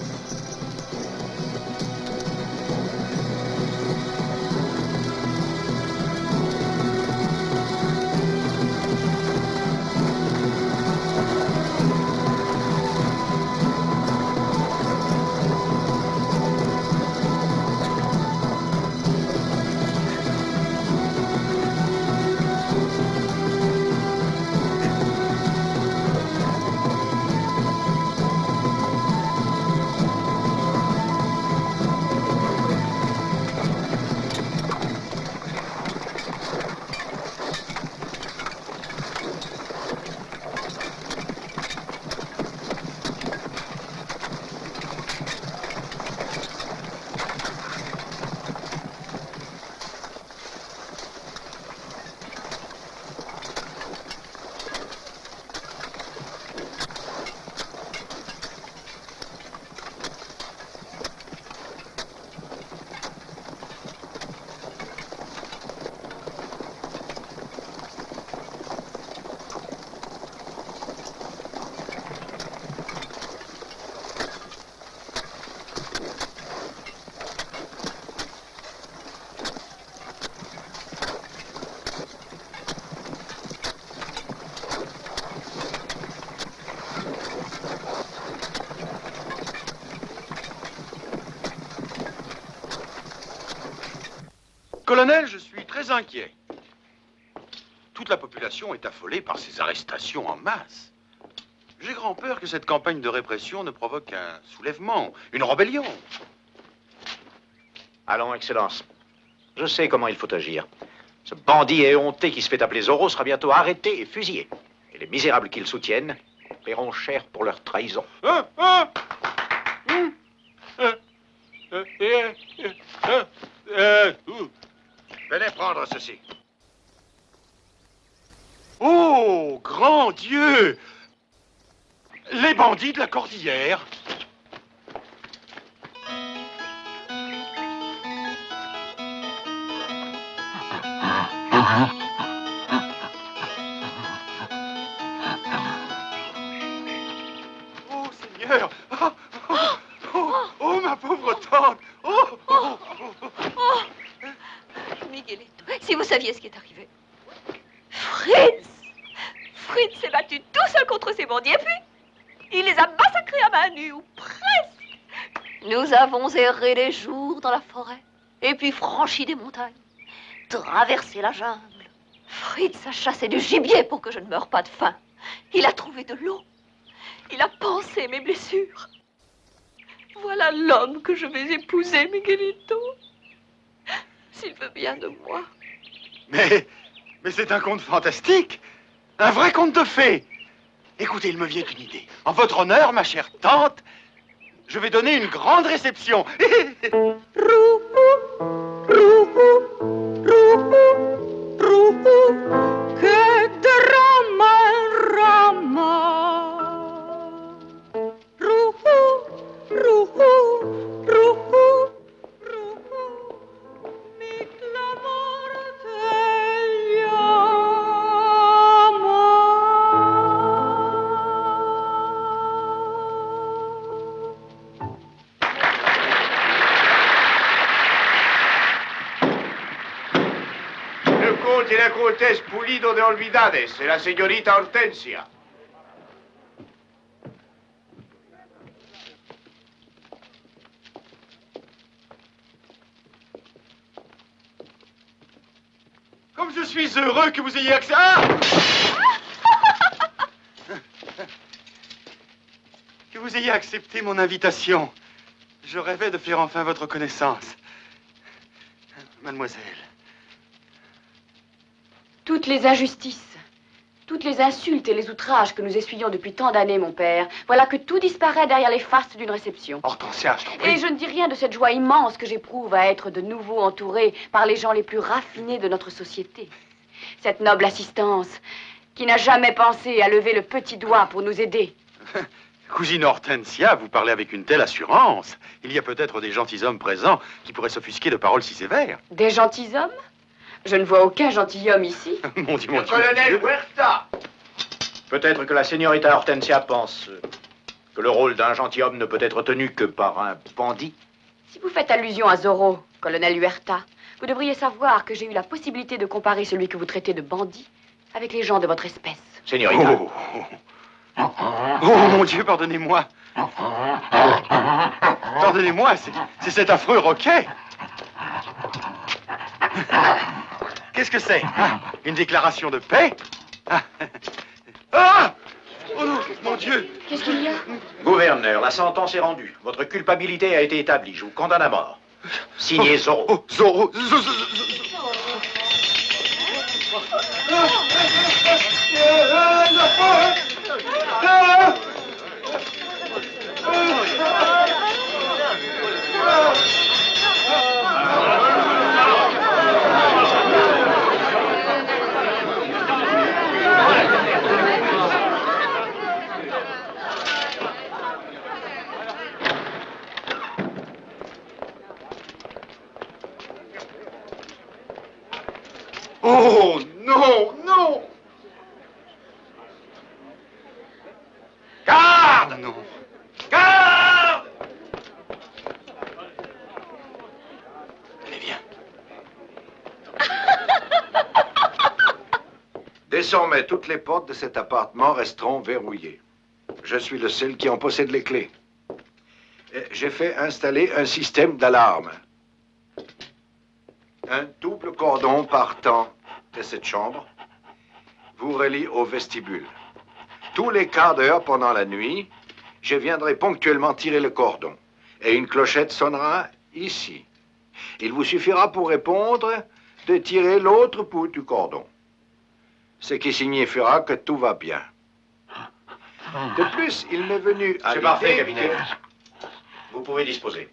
Colonel, je suis très inquiet. Toute la population est affolée par ces arrestations en masse. J'ai grand peur que cette campagne de répression ne provoque un soulèvement, une rébellion. Allons, Excellence. Je sais comment il faut agir. Ce bandit éhonté qui se fait appeler Zorro sera bientôt arrêté et fusillé. Et les misérables qui le soutiennent paieront cher pour leur trahison. Venez prendre ceci. Oh, grand Dieu! Les bandits de la cordillère. Oh, Seigneur! Oh, ma pauvre tante! Miguelito, si vous saviez ce qui est arrivé. Fritz! Fritz s'est battu tout seul contre ces bandits et puis il les a massacrés à main nue, ou presque. Nous avons erré des jours dans la forêt et puis franchi des montagnes, traversé la jungle. Fritz a chassé du gibier pour que je ne meure pas de faim. Il a trouvé de l'eau. Il a pansé mes blessures. Voilà l'homme que je vais épouser, Miguelito. S'il veut bien de moi. Mais c'est un conte fantastique. Un vrai conte de fées. Écoutez, il me vient une idée. En votre honneur, ma chère tante, je vais donner une grande réception. Que drama, rama. Ruhu, ruhu, ruhu, ruhu. Mi clamor te Le comte y la comtesse Pulido de Olvidades et la señorita Hortensia. Comme je suis heureux que vous ayez accès... Ah! Que vous ayez accepté mon invitation. Je rêvais de faire enfin votre connaissance. Mademoiselle. Toutes les injustices, toutes les insultes et les outrages que nous essuyons depuis tant d'années, mon père, voilà que tout disparaît derrière les fastes d'une réception. Hortensia, je t'en prie. Et je ne dis rien de cette joie immense que j'éprouve à être de nouveau entourée par les gens les plus raffinés de notre société. Cette noble assistance qui n'a jamais pensé à lever le petit doigt pour nous aider. Cousine Hortensia, vous parlez avec une telle assurance. Il y a peut-être des gentilshommes présents qui pourraient s'offusquer de paroles si sévères. Des gentilshommes? Je ne vois aucun gentilhomme ici. Mon Dieu, mon Dieu. Colonel Huerta. Peut-être que la señorita Hortensia pense que le rôle d'un gentilhomme ne peut être tenu que par un bandit. Si vous faites allusion à Zorro, colonel Huerta, vous devriez savoir que j'ai eu la possibilité de comparer celui que vous traitez de bandit avec les gens de votre espèce. Señorita. Oh, mon Dieu, pardonnez-moi. Pardonnez-moi, c'est cet affreux roquet. Qu'est-ce que c'est? Une déclaration de paix? Ah! Oh non, mon Dieu! Qu'est-ce qu'il y a? Gouverneur, la sentence est rendue. Votre culpabilité a été établie. Je vous condamne à mort. Signé Zorro. Oh, Zorro! Oh, non, non! Garde! Non. Garde! Allez, viens. Désormais, toutes les portes de cet appartement resteront verrouillées. Je suis le seul qui en possède les clés. J'ai fait installer un système d'alarme. Un double cordon partant de cette chambre vous relie au vestibule. Tous les quarts d'heure pendant la nuit, je viendrai ponctuellement tirer le cordon. Et une clochette sonnera ici. Il vous suffira pour répondre de tirer l'autre bout du cordon. Ce qui signifiera que tout va bien. De plus, il m'est venu à C'est parfait, l'idée capitaine. que- Vous pouvez disposer.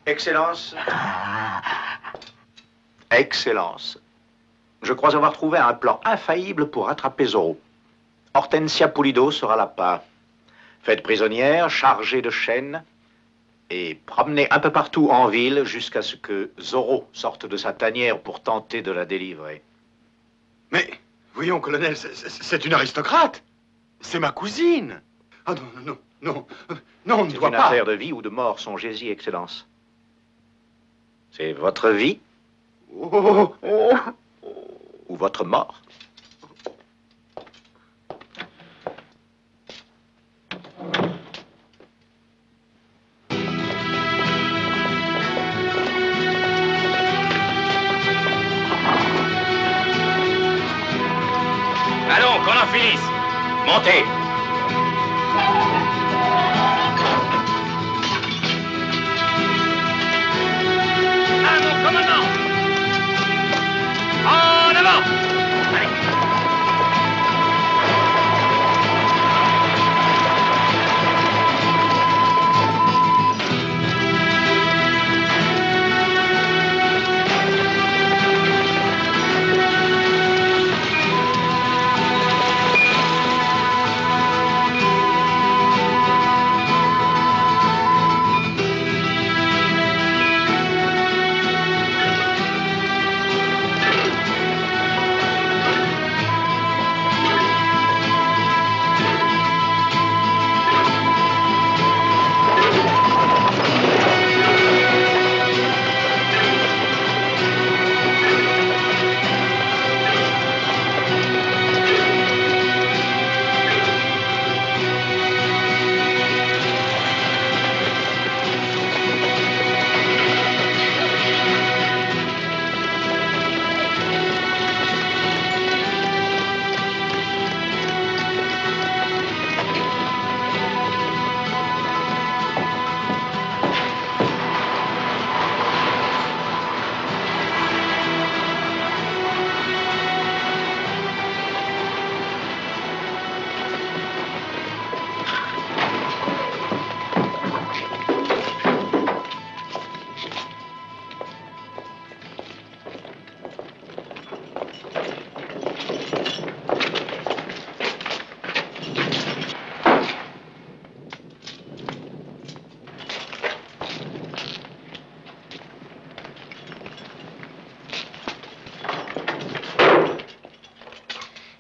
Excellence. Excellence, je crois avoir trouvé un plan infaillible pour rattraper Zorro. Hortensia Pulido sera la part. Faite prisonnière, chargée de chaînes, et promenée un peu partout en ville jusqu'à ce que Zorro sorte de sa tanière pour tenter de la délivrer. Mais, voyons, colonel, c'est une aristocrate. C'est ma cousine. Ah non, non, non, non, on ne C'est doit une pas. affaire de vie ou de mort, songez-y, Excellence. C'est votre vie ou votre mort. Allons, qu'on en finisse. Montez. À mon commandement. En avant. Allez.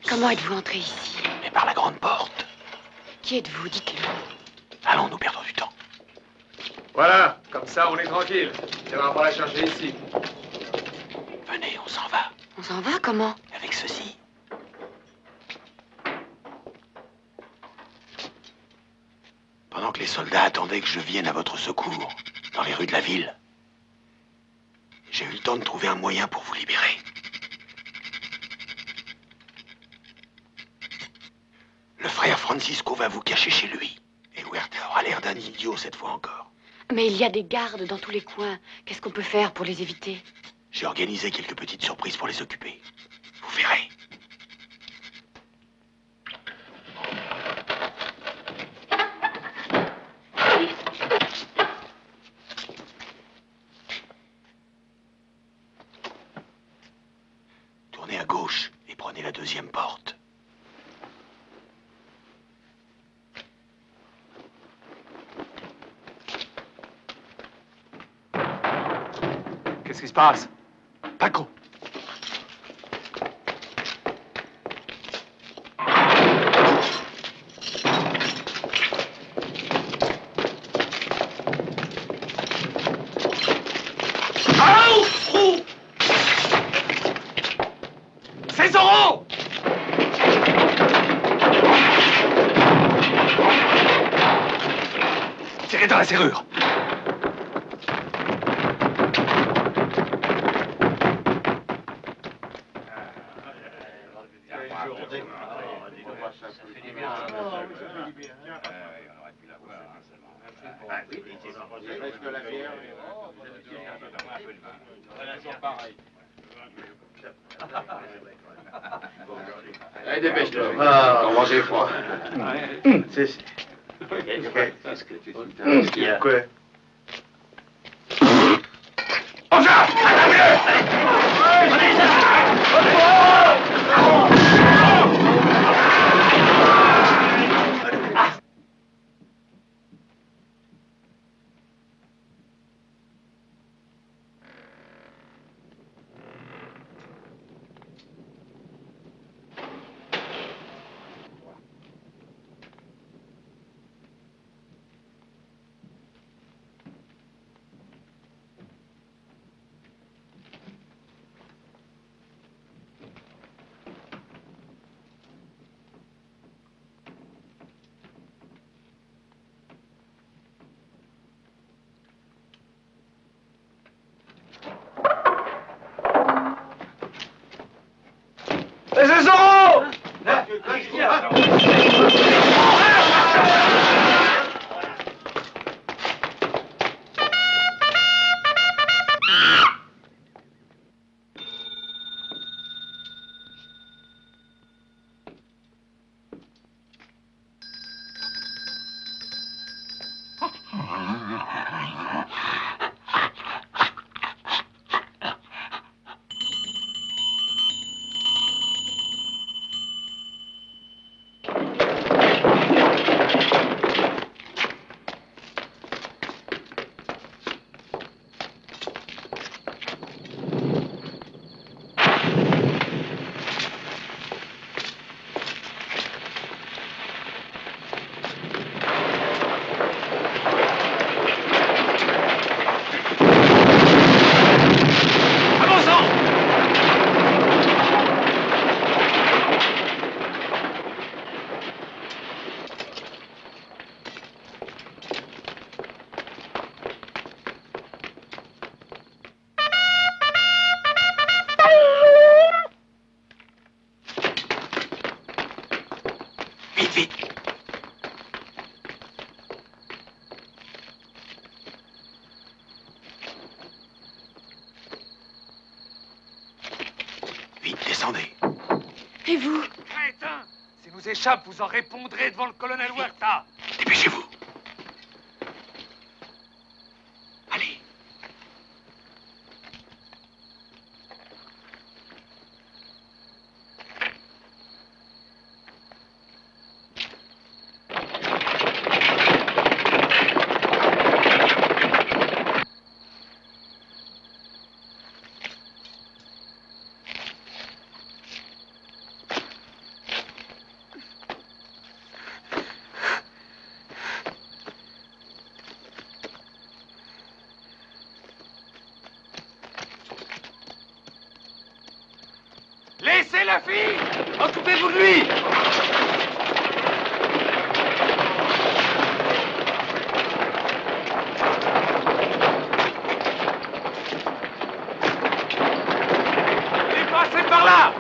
Comment êtes-vous entré ici? Mais par la grande porte. Qui êtes-vous? Dites-le. Allons, nous perdons du temps. Voilà, comme ça on est tranquille. Il viendra pas la chercher ici. Venez, on s'en va. On s'en va? Comment? Avec ceci. Pendant que les soldats attendaient que je vienne à votre secours, dans les rues de la ville, j'ai eu le temps de trouver un moyen pour vous libérer. Le frère Francisco va vous cacher chez lui. Et Huerta aura l'air d'un idiot cette fois encore. Mais il y a des gardes dans tous les coins. Qu'est-ce qu'on peut faire pour les éviter? J'ai organisé quelques petites surprises pour les occuper. Vous verrez. Tournez à gauche et prenez la deuxième porte. Qu'est-ce qui se passe? Paco. C'est Zorro! serrez dans la serrure. Allez, dépêche-toi. On va manger froid. C'est... Qu'est-ce que tu dis? Quoi? C'est Zorro! Descendez. Et vous? Crétin! S'il nous échappe, vous en répondrez devant le colonel Huerta. Dépêchez-vous. Laissez la fille! Occupez-vous de lui! Et passez par là!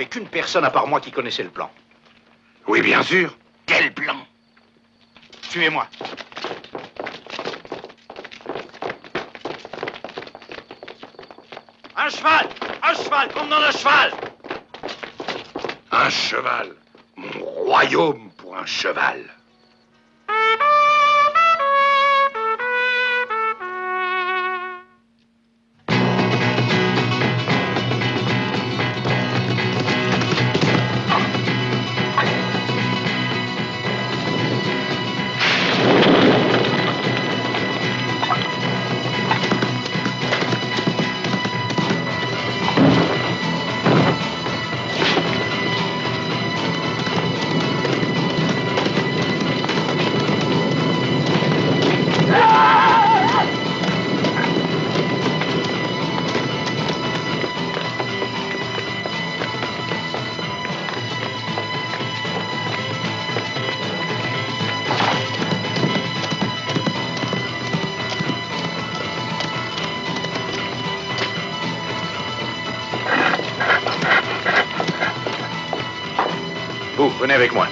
avait qu'une personne à part moi qui connaissait le plan. Oui, bien sûr. Quel plan? Suivez-moi. Un cheval! Un cheval! Qu'on me donne un cheval! Un cheval. Mon royaume pour un cheval. Vous, venez avec moi.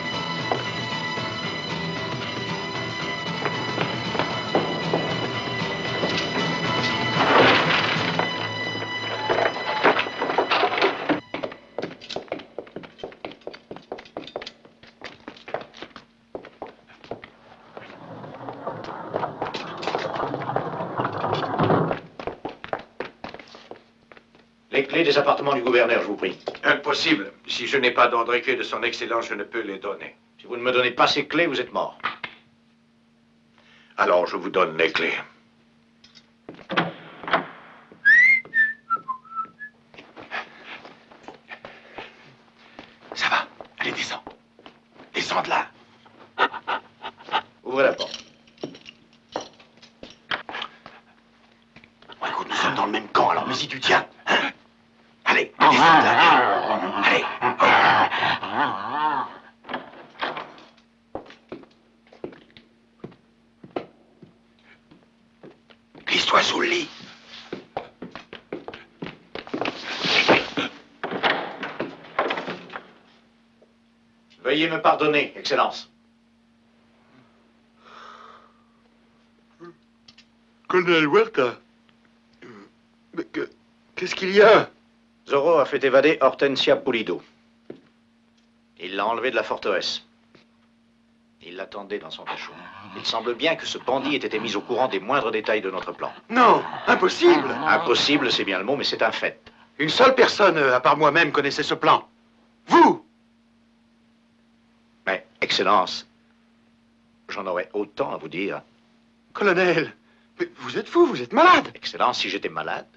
Les clés des appartements du gouverneur, je vous prie. Impossible. Si je n'ai pas d'ordre écrit de son excellence, je ne peux les donner. Si vous ne me donnez pas ces clés, vous êtes mort. Alors, je vous donne les clés. Ça va. Allez, descends. Descends de là. Ouvrez la porte. Bon, écoute, nous sommes dans le même camp, alors mais si tu tiens. Hein? Allez, descends de là. Allez. Glisse-toi sous le lit. Veuillez me pardonner, Excellence. Colonel Huerta. Mais qu'est-ce qu'il y a? Zorro a fait évader Hortensia Pulido. Il l'a enlevé de la forteresse. Il l'attendait dans son cachot. Il semble bien que ce bandit ait été mis au courant des moindres détails de notre plan. Non, impossible. Impossible, c'est bien le mot, mais c'est un fait. Une seule personne, à part moi-même, connaissait ce plan. Vous! Mais, Excellence, j'en aurais autant à vous dire. Colonel, mais vous êtes fou, vous êtes malade. Excellence, si j'étais malade,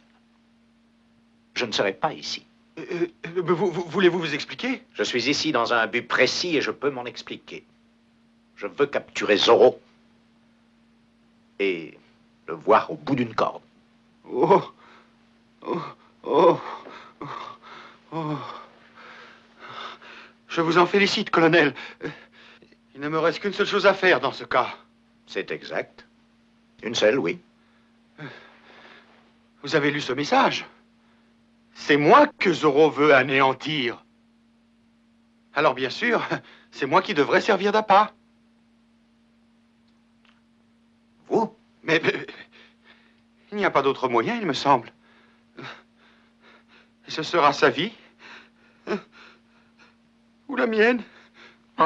je ne serais pas ici. Voulez-vous vous expliquer? Je suis ici dans un but précis et je peux m'en expliquer. Je veux capturer Zorro et le voir au bout d'une corde. Oh, oh, oh, oh. Je vous en félicite, colonel. Il ne me reste qu'une seule chose à faire dans ce cas. C'est exact. Une seule, oui. Vous avez lu ce message? C'est moi que Zorro veut anéantir. Alors, bien sûr, c'est moi qui devrais servir d'appât. Vous? Mais il n'y a pas d'autre moyen, il me semble. Et ce sera sa vie. Ou la mienne. Je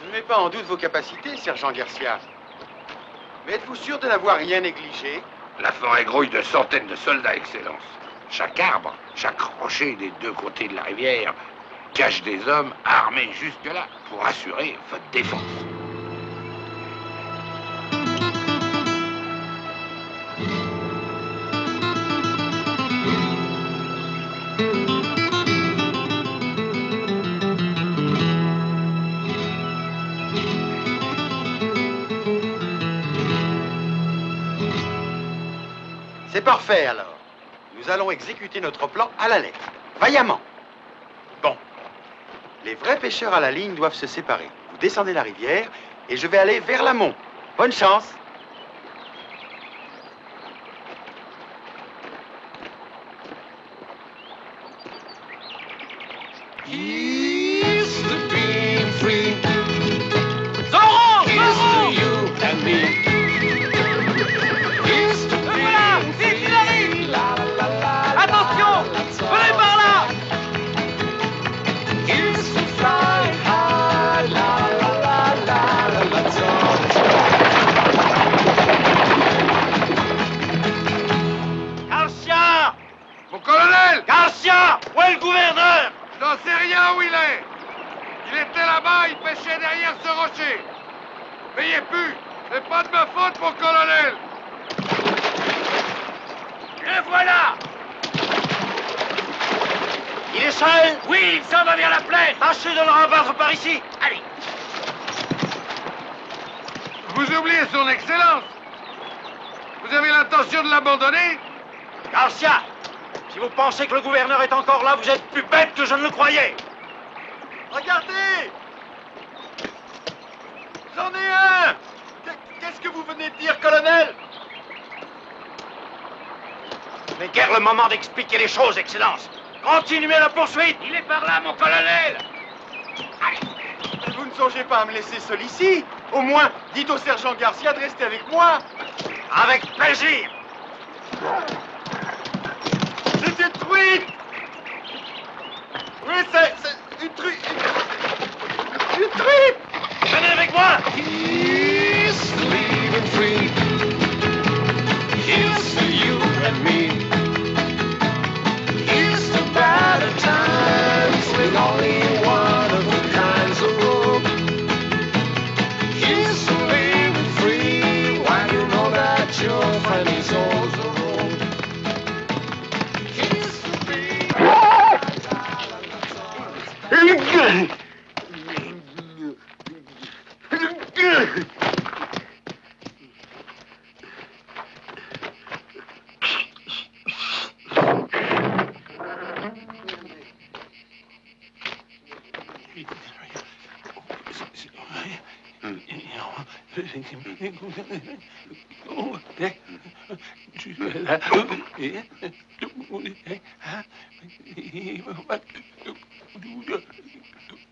ne mets pas en doute vos capacités, sergent Garcia. Mais êtes-vous sûr de n'avoir rien négligé? La forêt grouille de centaines de soldats, Excellence. Chaque arbre, chaque rocher des deux côtés de la rivière cache des hommes armés jusque-là pour assurer votre défense. C'est parfait, alors. Nous allons exécuter notre plan à la lettre. Vaillamment. Bon. Les vrais pêcheurs à la ligne doivent se séparer. Vous descendez la rivière et je vais aller vers l'amont. Bonne chance. Here's to being free. Zorro! Here's Zorro! to you and me. Here's to Voilà! being Vite, free. il arrive! La, la, la, la, Attention! Venez par là! Here's to fly high. La, la, la, la, la, let's all. Garcia! Mon colonel! Garcia! Où est le gouverneur? Je n'en sais rien où il est. Il était là-bas, il pêchait derrière ce rocher. Mais il est plus. C'est pas de ma faute, mon colonel. Le voilà! Il est seul? Oui, il s'en va vers la plaine. Tâchez de le rabattre par ici. Allez. Vous oubliez son excellence. Vous avez l'intention de l'abandonner? Garcia! Si vous pensez que le gouverneur est encore là, vous êtes plus bête que je ne le croyais. Regardez! J'en ai un! Qu'est-ce que vous venez de dire, colonel? Mais guère le moment d'expliquer les choses, Excellence. Continuez la poursuite. Il est par là, mon colonel. Vous ne songez pas à me laisser seul ici? Au moins, dites au sergent Garcia de rester avec moi. Avec plaisir. C'est une truite! Oui, c'est une truite! Une truite! Venez avec moi. Here's to living free. Here's to you and me. Here's to better times with only one of the kinds of rope. Here's to living free while you know that your friend is also home. Here's to be.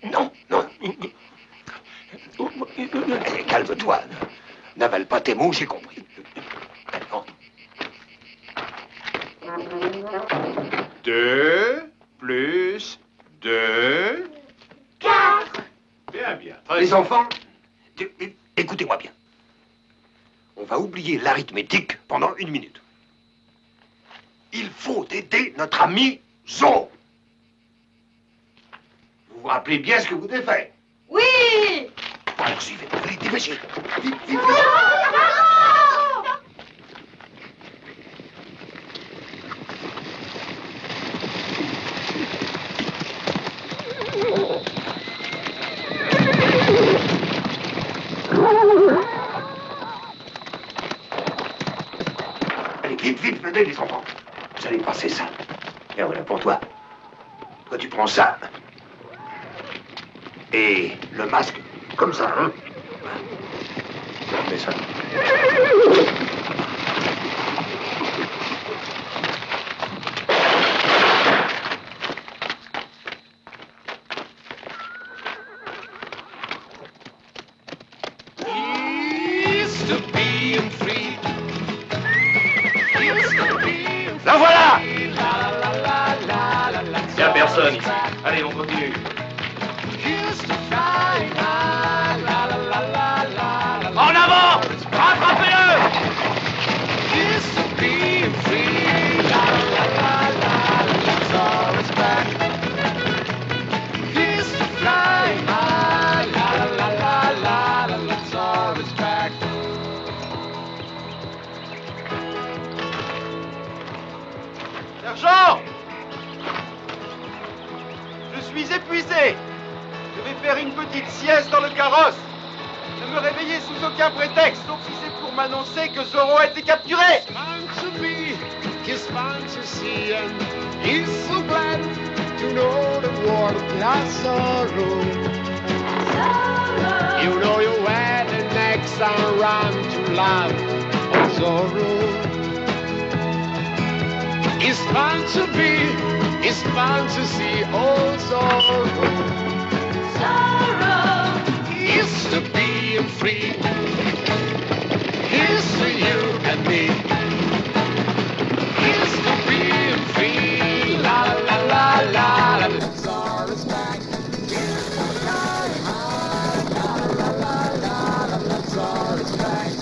Non, non. Calme-toi. N'avale pas tes mots, j'ai compris. Maintenant. 2 plus 2. 4. Bien, bien. Les enfants, écoutez-moi bien. On va oublier l'arithmétique pendant 1 minute. Il faut aider notre ami Zorro. Vous vous rappelez bien ce que vous devez faire. Oui! Alors suivez-moi, allez, dépêchez. Vite, vite, vite. Allez, vite, vite, venez les enfants. Vous allez passer ça. Et voilà pour toi. Toi, tu prends ça. Et le masque, comme ça, hein. Mets ça. Here's to being free. Here's to being free. La voilà! La, la, la, la, la, let's Il n'y a all personne ici. back. Allez, on continue. Here's to flying high. La, la, la, la, la, la, En avant! Rattrapez-le! Here's to being free. La, la, la, la, la, let's all is back. Here's to flying high. La, la, la, la, la, let's all is back. Sergent! Je suis épuisé. Je vais faire une petite sieste dans le carrosse. Ne me réveillez sous aucun prétexte, sauf si c'est pour m'annoncer que Zorro a été capturé. Fun to be, he's fun to see, and he's so glad to know the world without sorrow. You know you had the next time run to love or sorrow. It's fun to be, it's fun to see all sorrow. Sorrow is to being free. Here's to you and me. Here's to being free. La la la la la. Let's all respect. Here's to flying high. La la la la la. Let's all respect.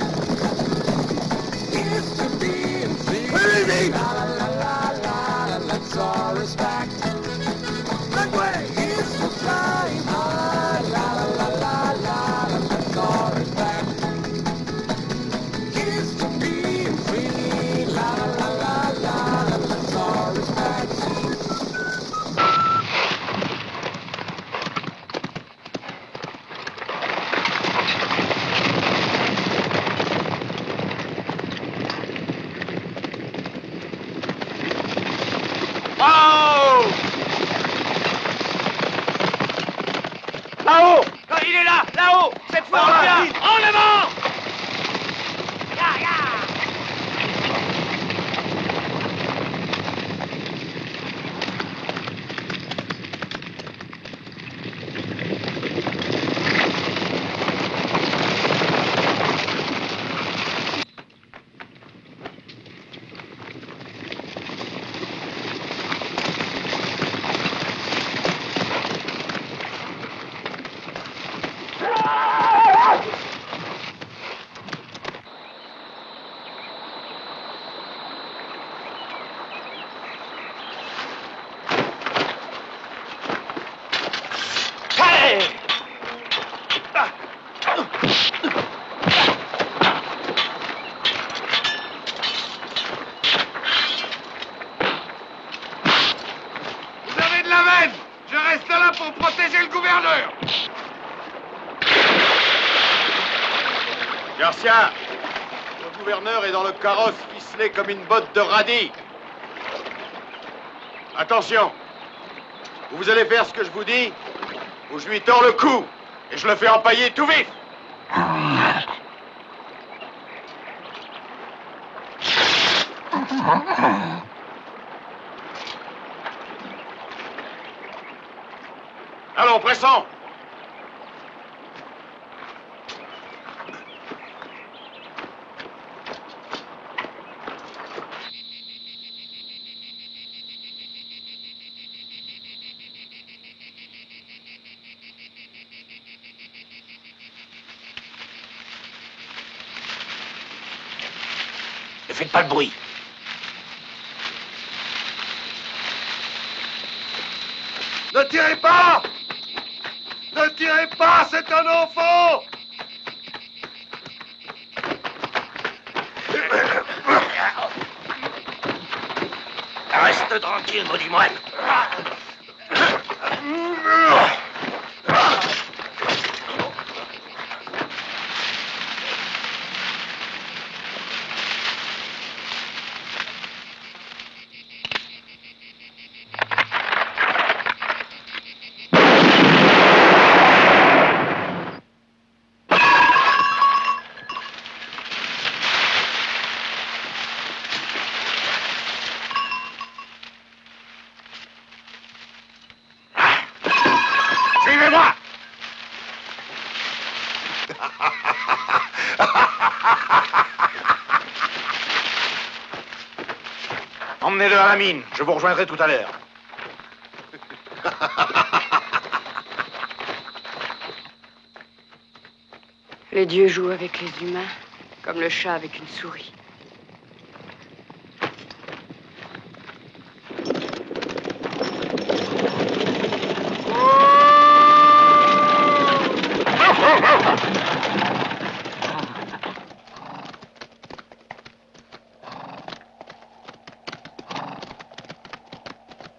Here's to being free. Baby. La la la la la. Let's all respect. That way. Here's to flying high. La la la la la. Let's all respect. Here's to being free. La la la la la. Let's all respect. Oh! Là-haut! Il est là! Là-haut! Cette fois, on vient! En avant! Ya, ya! Vous avez de la veine! Je reste là pour protéger le gouverneur! Garcia, le gouverneur est dans le carrosse ficelé comme une botte de radis. Attention, vous allez faire ce que je vous dis, ou je lui tords le cou, et je le fais empailler tout vif. Allons, pressons. Ne faites pas de bruit. Ne tirez pas! Ne tirez pas, c'est un enfant! Reste tranquille, maudit moine. Suivez-moi! Emmenez-le à la mine. Je vous rejoindrai tout à l'heure. Les dieux jouent avec les humains, comme le chat avec une souris.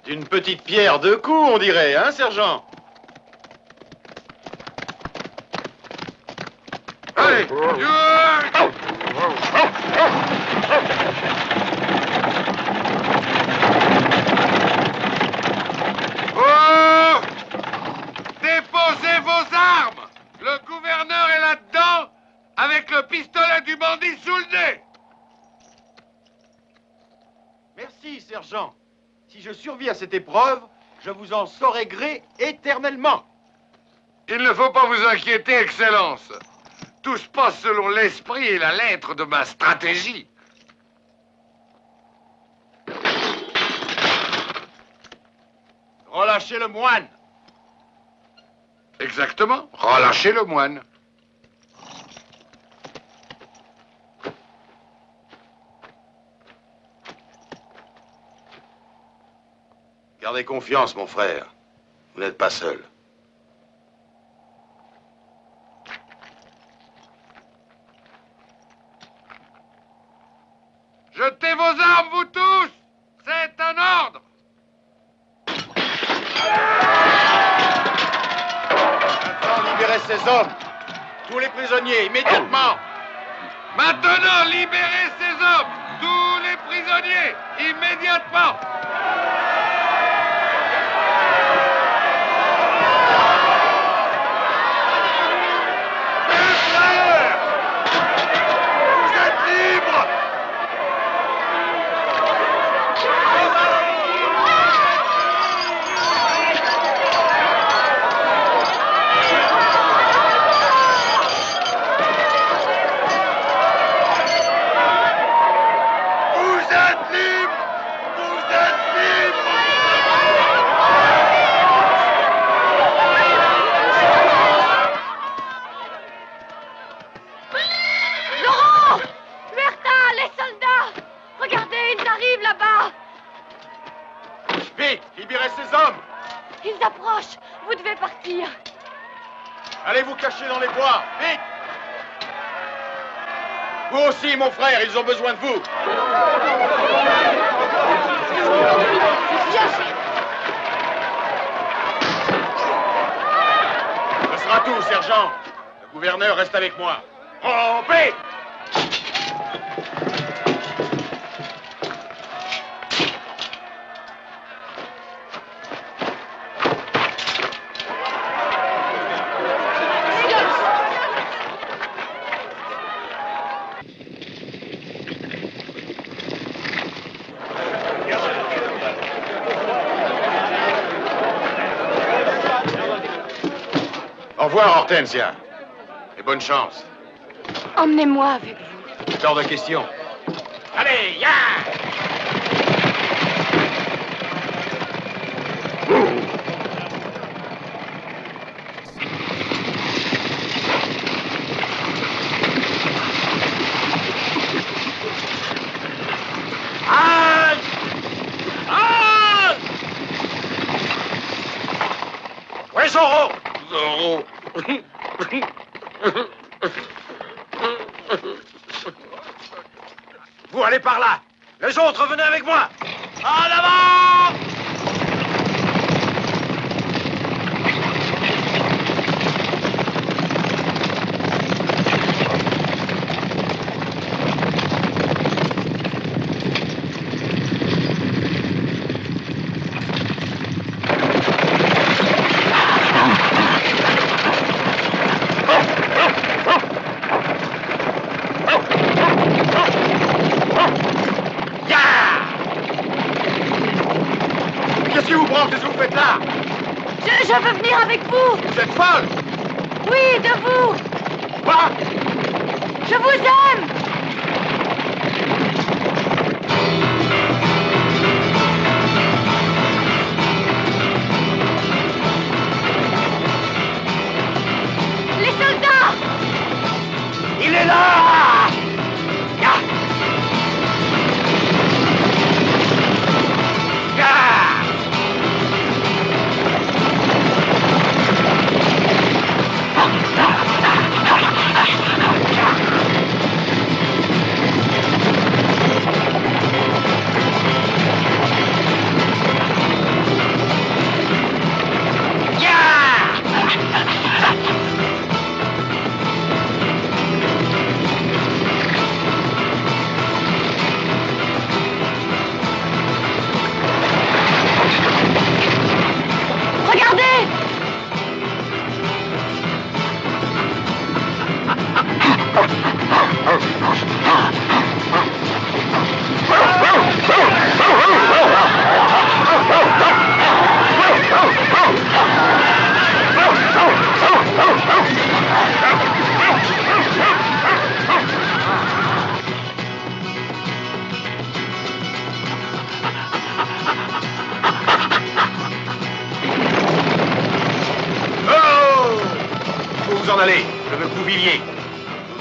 D'une petite pierre deux coups, on dirait, hein, sergent? Allez! avec le pistolet du bandit sous le nez. Merci, sergent. Si je survis à cette épreuve, je vous en saurai gré éternellement. Il ne faut pas vous inquiéter, Excellence. Tout se passe selon l'esprit et la lettre de ma stratégie. Relâchez le moine. Exactement. Relâchez le moine. Gardez confiance, mon frère. Vous n'êtes pas seul. Jetez vos armes, vous tous. C'est un ordre. Maintenant, libérez ces hommes. Tous les prisonniers, immédiatement. Maintenant, libérez ces hommes. Tous les prisonniers, immédiatement. Libérez ces hommes. Ils approchent. Vous devez partir. Allez vous cacher dans les bois. Vite. Vous aussi, mon frère, ils ont besoin de vous. Ce sera tout, sergent. Le gouverneur reste avec moi. En paix. Au revoir, Hortensia. Et bonne chance. Emmenez-moi avec vous. Hors de question. Allez, ya! Où est Zorro? Zorro. Vous allez par là. Les autres, venez avec moi. En avant! Qu'est-ce qui vous prend? Qu'est-ce que vous faites là? Je veux venir avec vous. Vous êtes folle? Oui, de vous. Quoi? Je vous aime. Les soldats. Il est là! Ya! Ya!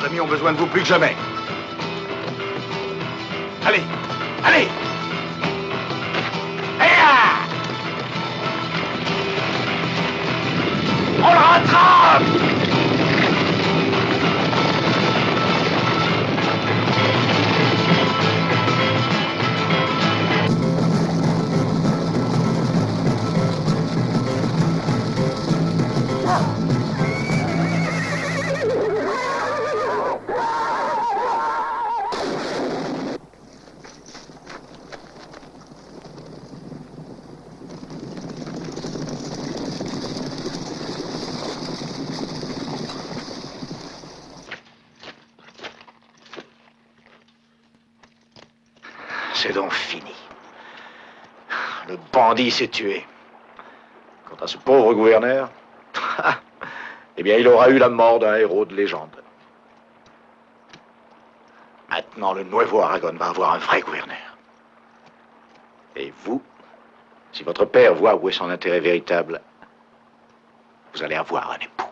Nos amis ont besoin de vous plus que jamais. Allez, allez! On le rattrape! C'est donc fini. Le bandit s'est tué. Quant à ce pauvre gouverneur, eh bien, il aura eu la mort d'un héros de légende. Maintenant, le nouveau Aragon va avoir un vrai gouverneur. Et vous, si votre père voit où est son intérêt véritable, vous allez avoir un époux.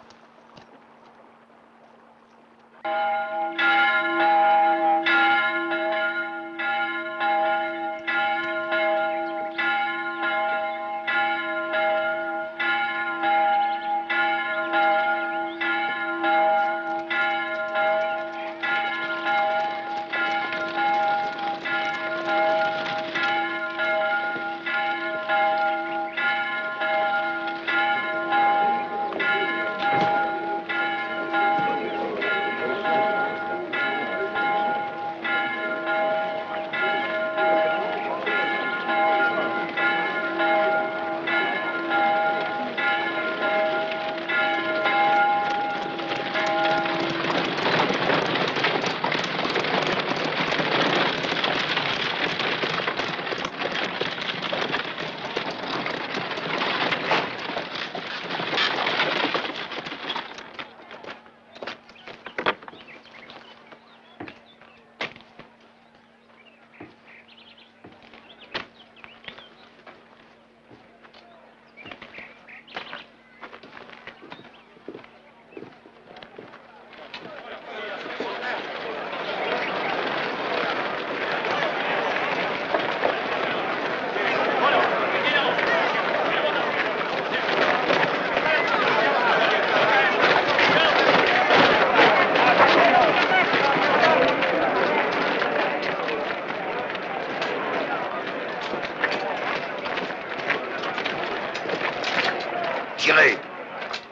Tirez!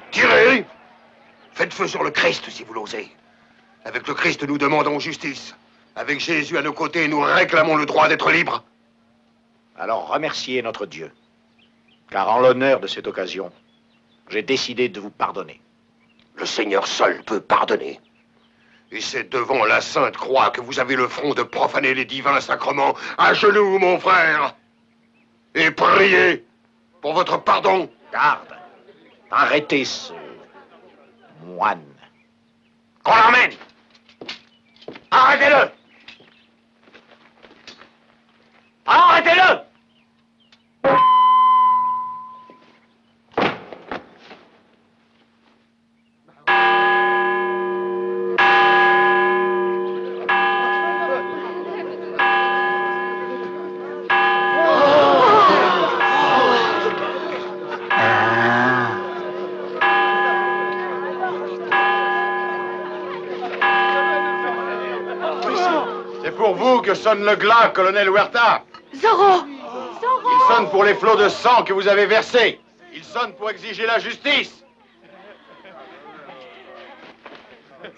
Tirez! Faites feu sur le Christ, si vous l'osez. Avec le Christ, nous demandons justice. Avec Jésus à nos côtés, nous réclamons le droit d'être libres. Alors remerciez notre Dieu, car en l'honneur de cette occasion, j'ai décidé de vous pardonner. Le Seigneur seul peut pardonner. Et c'est devant la Sainte Croix que vous avez le front de profaner les divins sacrements. À genoux, mon frère. Et priez pour votre pardon. Garde! Arrêtez ce moine. Qu'on l'emmène! Arrêtez-le! Arrêtez-le! C'est pour vous que sonne le glas, colonel Huerta. Zorro! Il sonne pour les flots de sang que vous avez versés. Il sonne pour exiger la justice.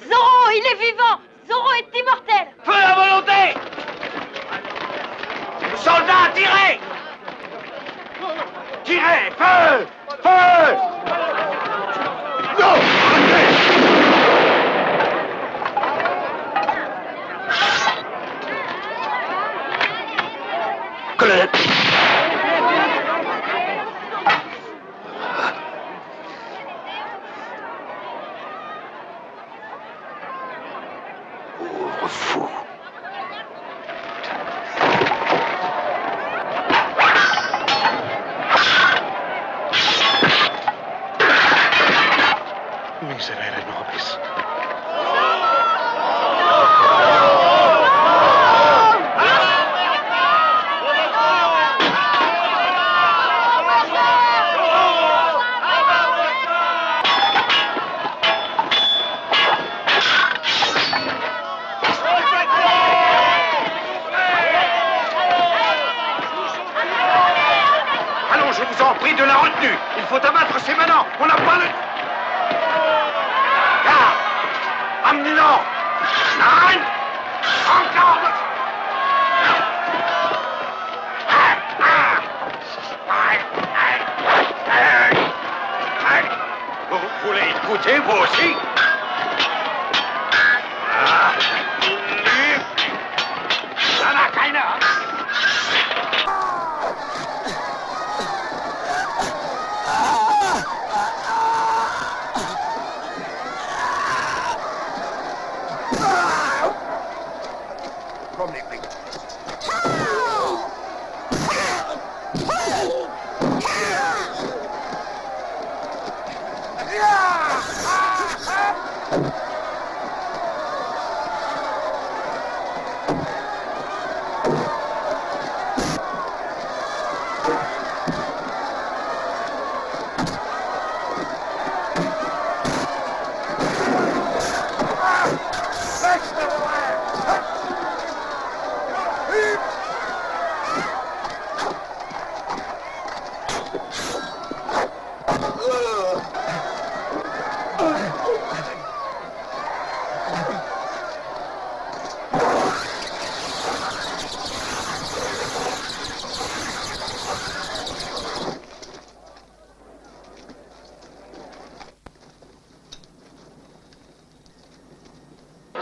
Zorro, il est vivant! Zorro est immortel! Feu à volonté! Soldats, tirez! Tirez! Feu! Feu! Non! Arrêtez! Colonel! Pauvre fou! Miserere nobis.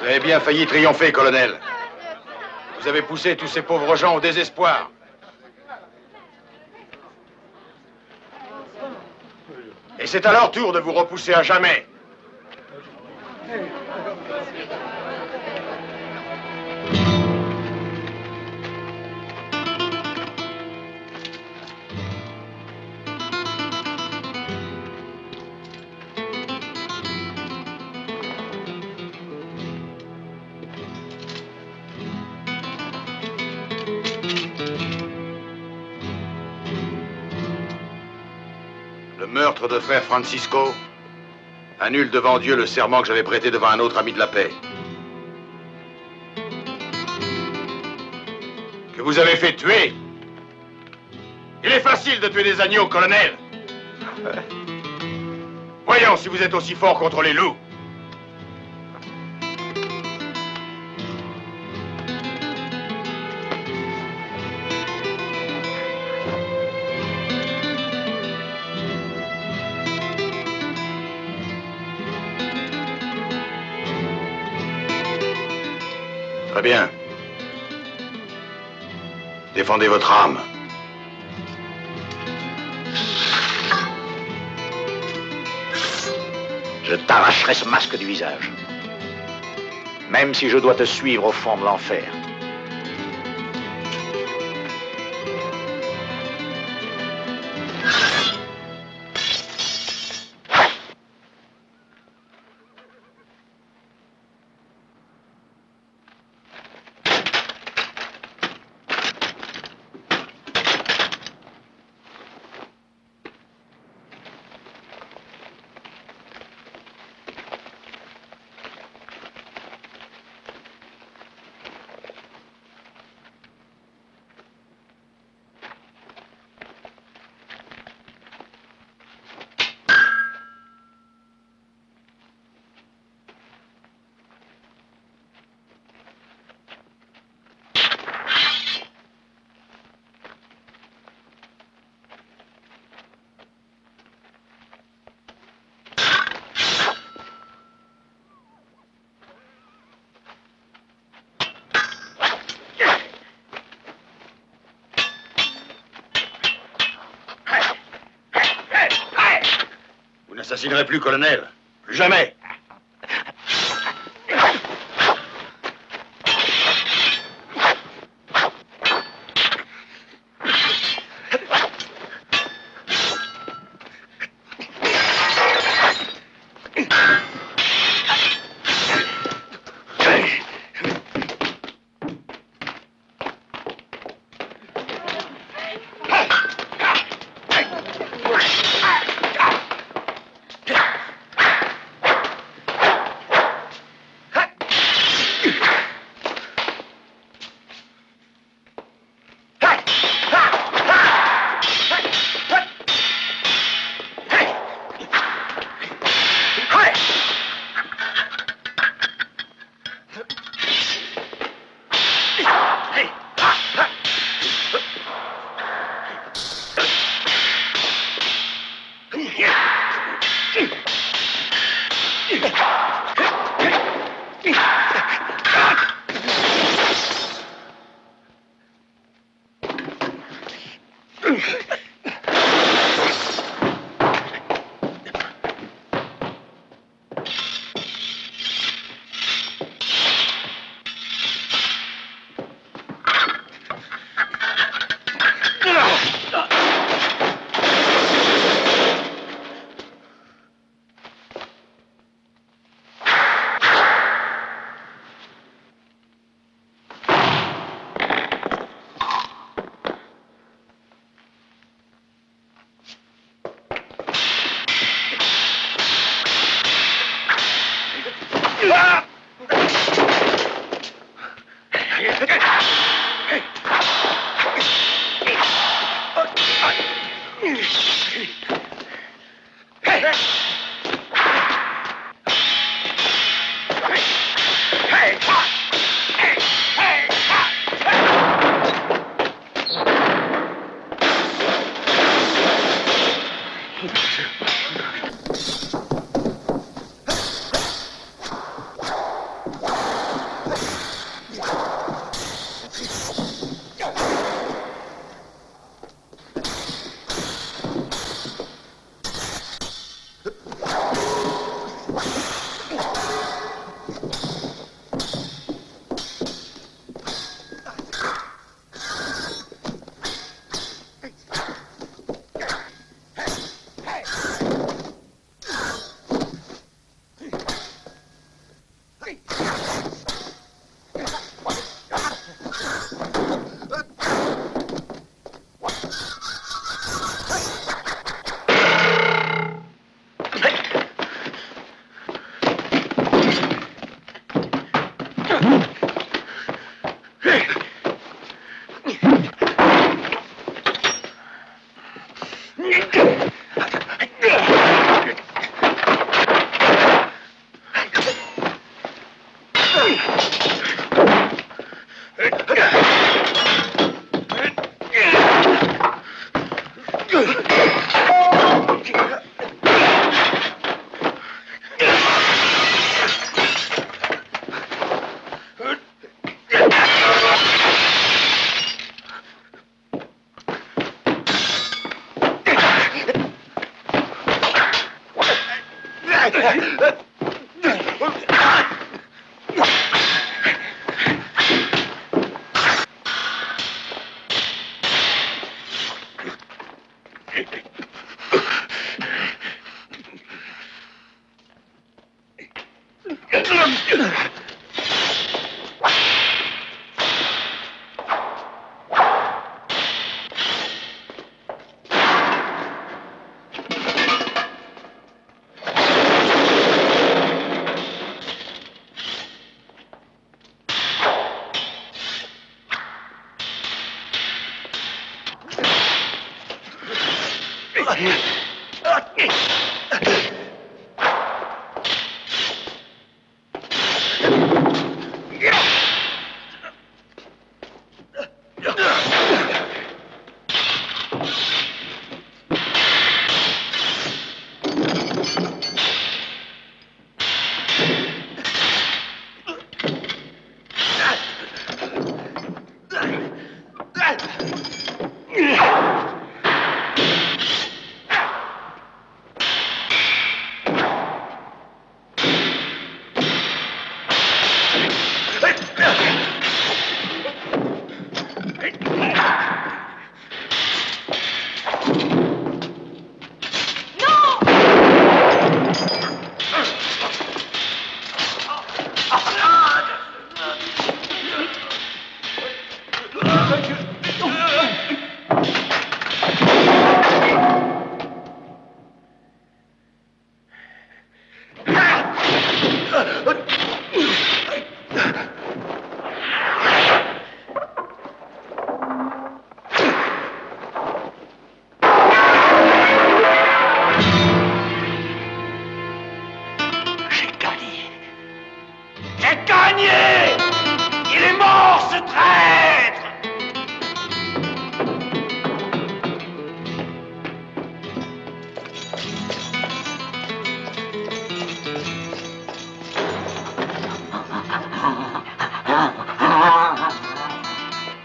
Vous avez bien failli triompher, colonel. Vous avez poussé tous ces pauvres gens au désespoir. Et c'est à leur tour de vous repousser à jamais. Le meurtre de frère Francisco annule devant Dieu le serment que j'avais prêté devant un autre ami de la paix. Que vous avez fait tuer. Il est facile de tuer des agneaux, colonel. Voyons si vous êtes aussi fort contre les loups. Très bien. Défendez votre âme. Je t'arracherai ce masque du visage. Même si je dois te suivre au fond de l'enfer. Vous n'assassinerez plus, colonel. Plus jamais.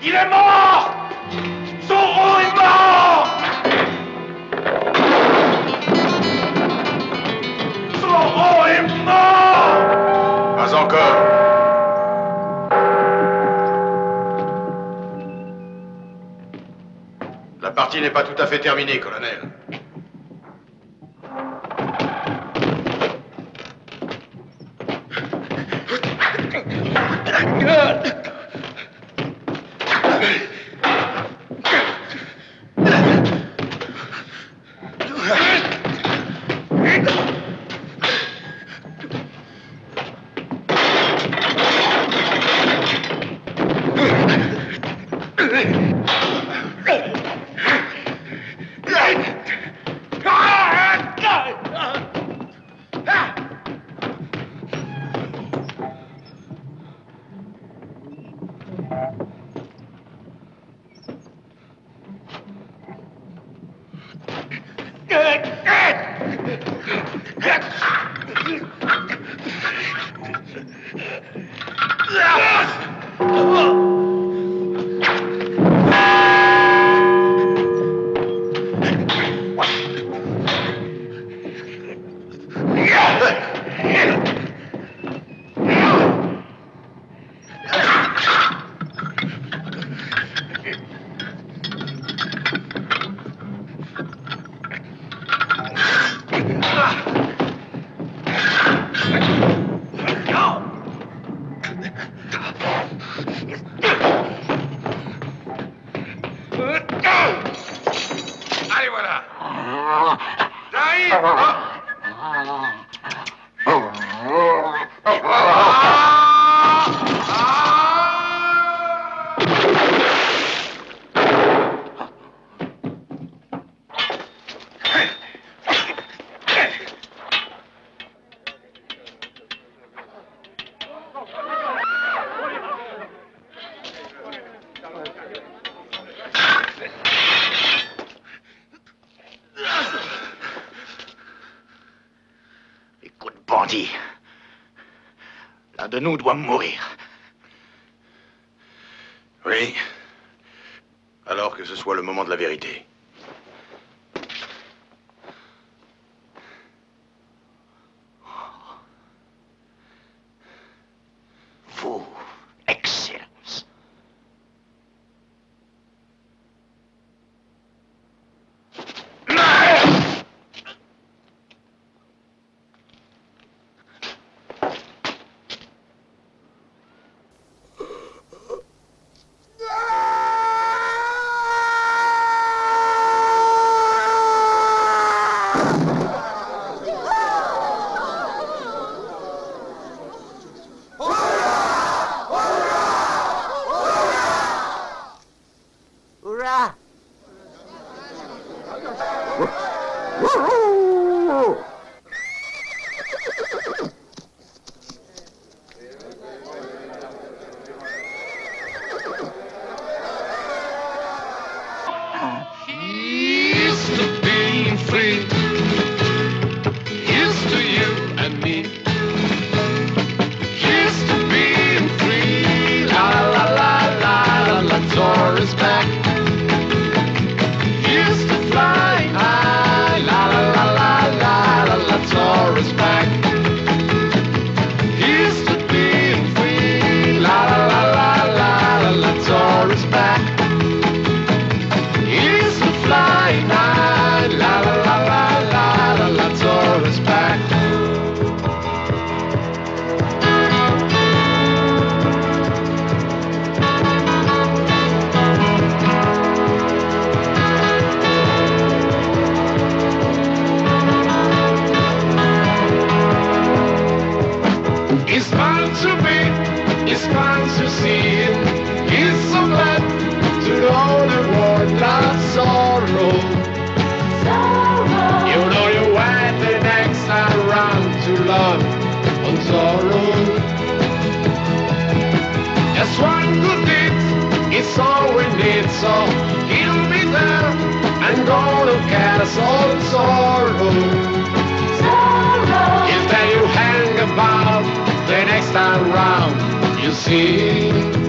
Il est mort! Zorro est mort! Zorro est mort! Pas encore. La partie n'est pas tout à fait terminée, colonel. L'un de nous doit mourir. Oui. Alors que ce soit le moment de la vérité. Vous, Excellence. Hurrah! Here's to being free. Here's to you and me. Here's to being free. La la la la la la, Taurus back. Here's to flying high. La la la la la la la, Taurus back. Here's to being free. La la la la la la la, Taurus back. Here's to flying high. La la la la la la la, Taurus back. It's fun to be, it's fun to see it. It's so glad to know the world loves sorrow. You know you went the next time round to love and sorrow. Just one good deed is all we need, so he'll be there and gonna cast all sorrow. Is that you hang about the next time round, you see.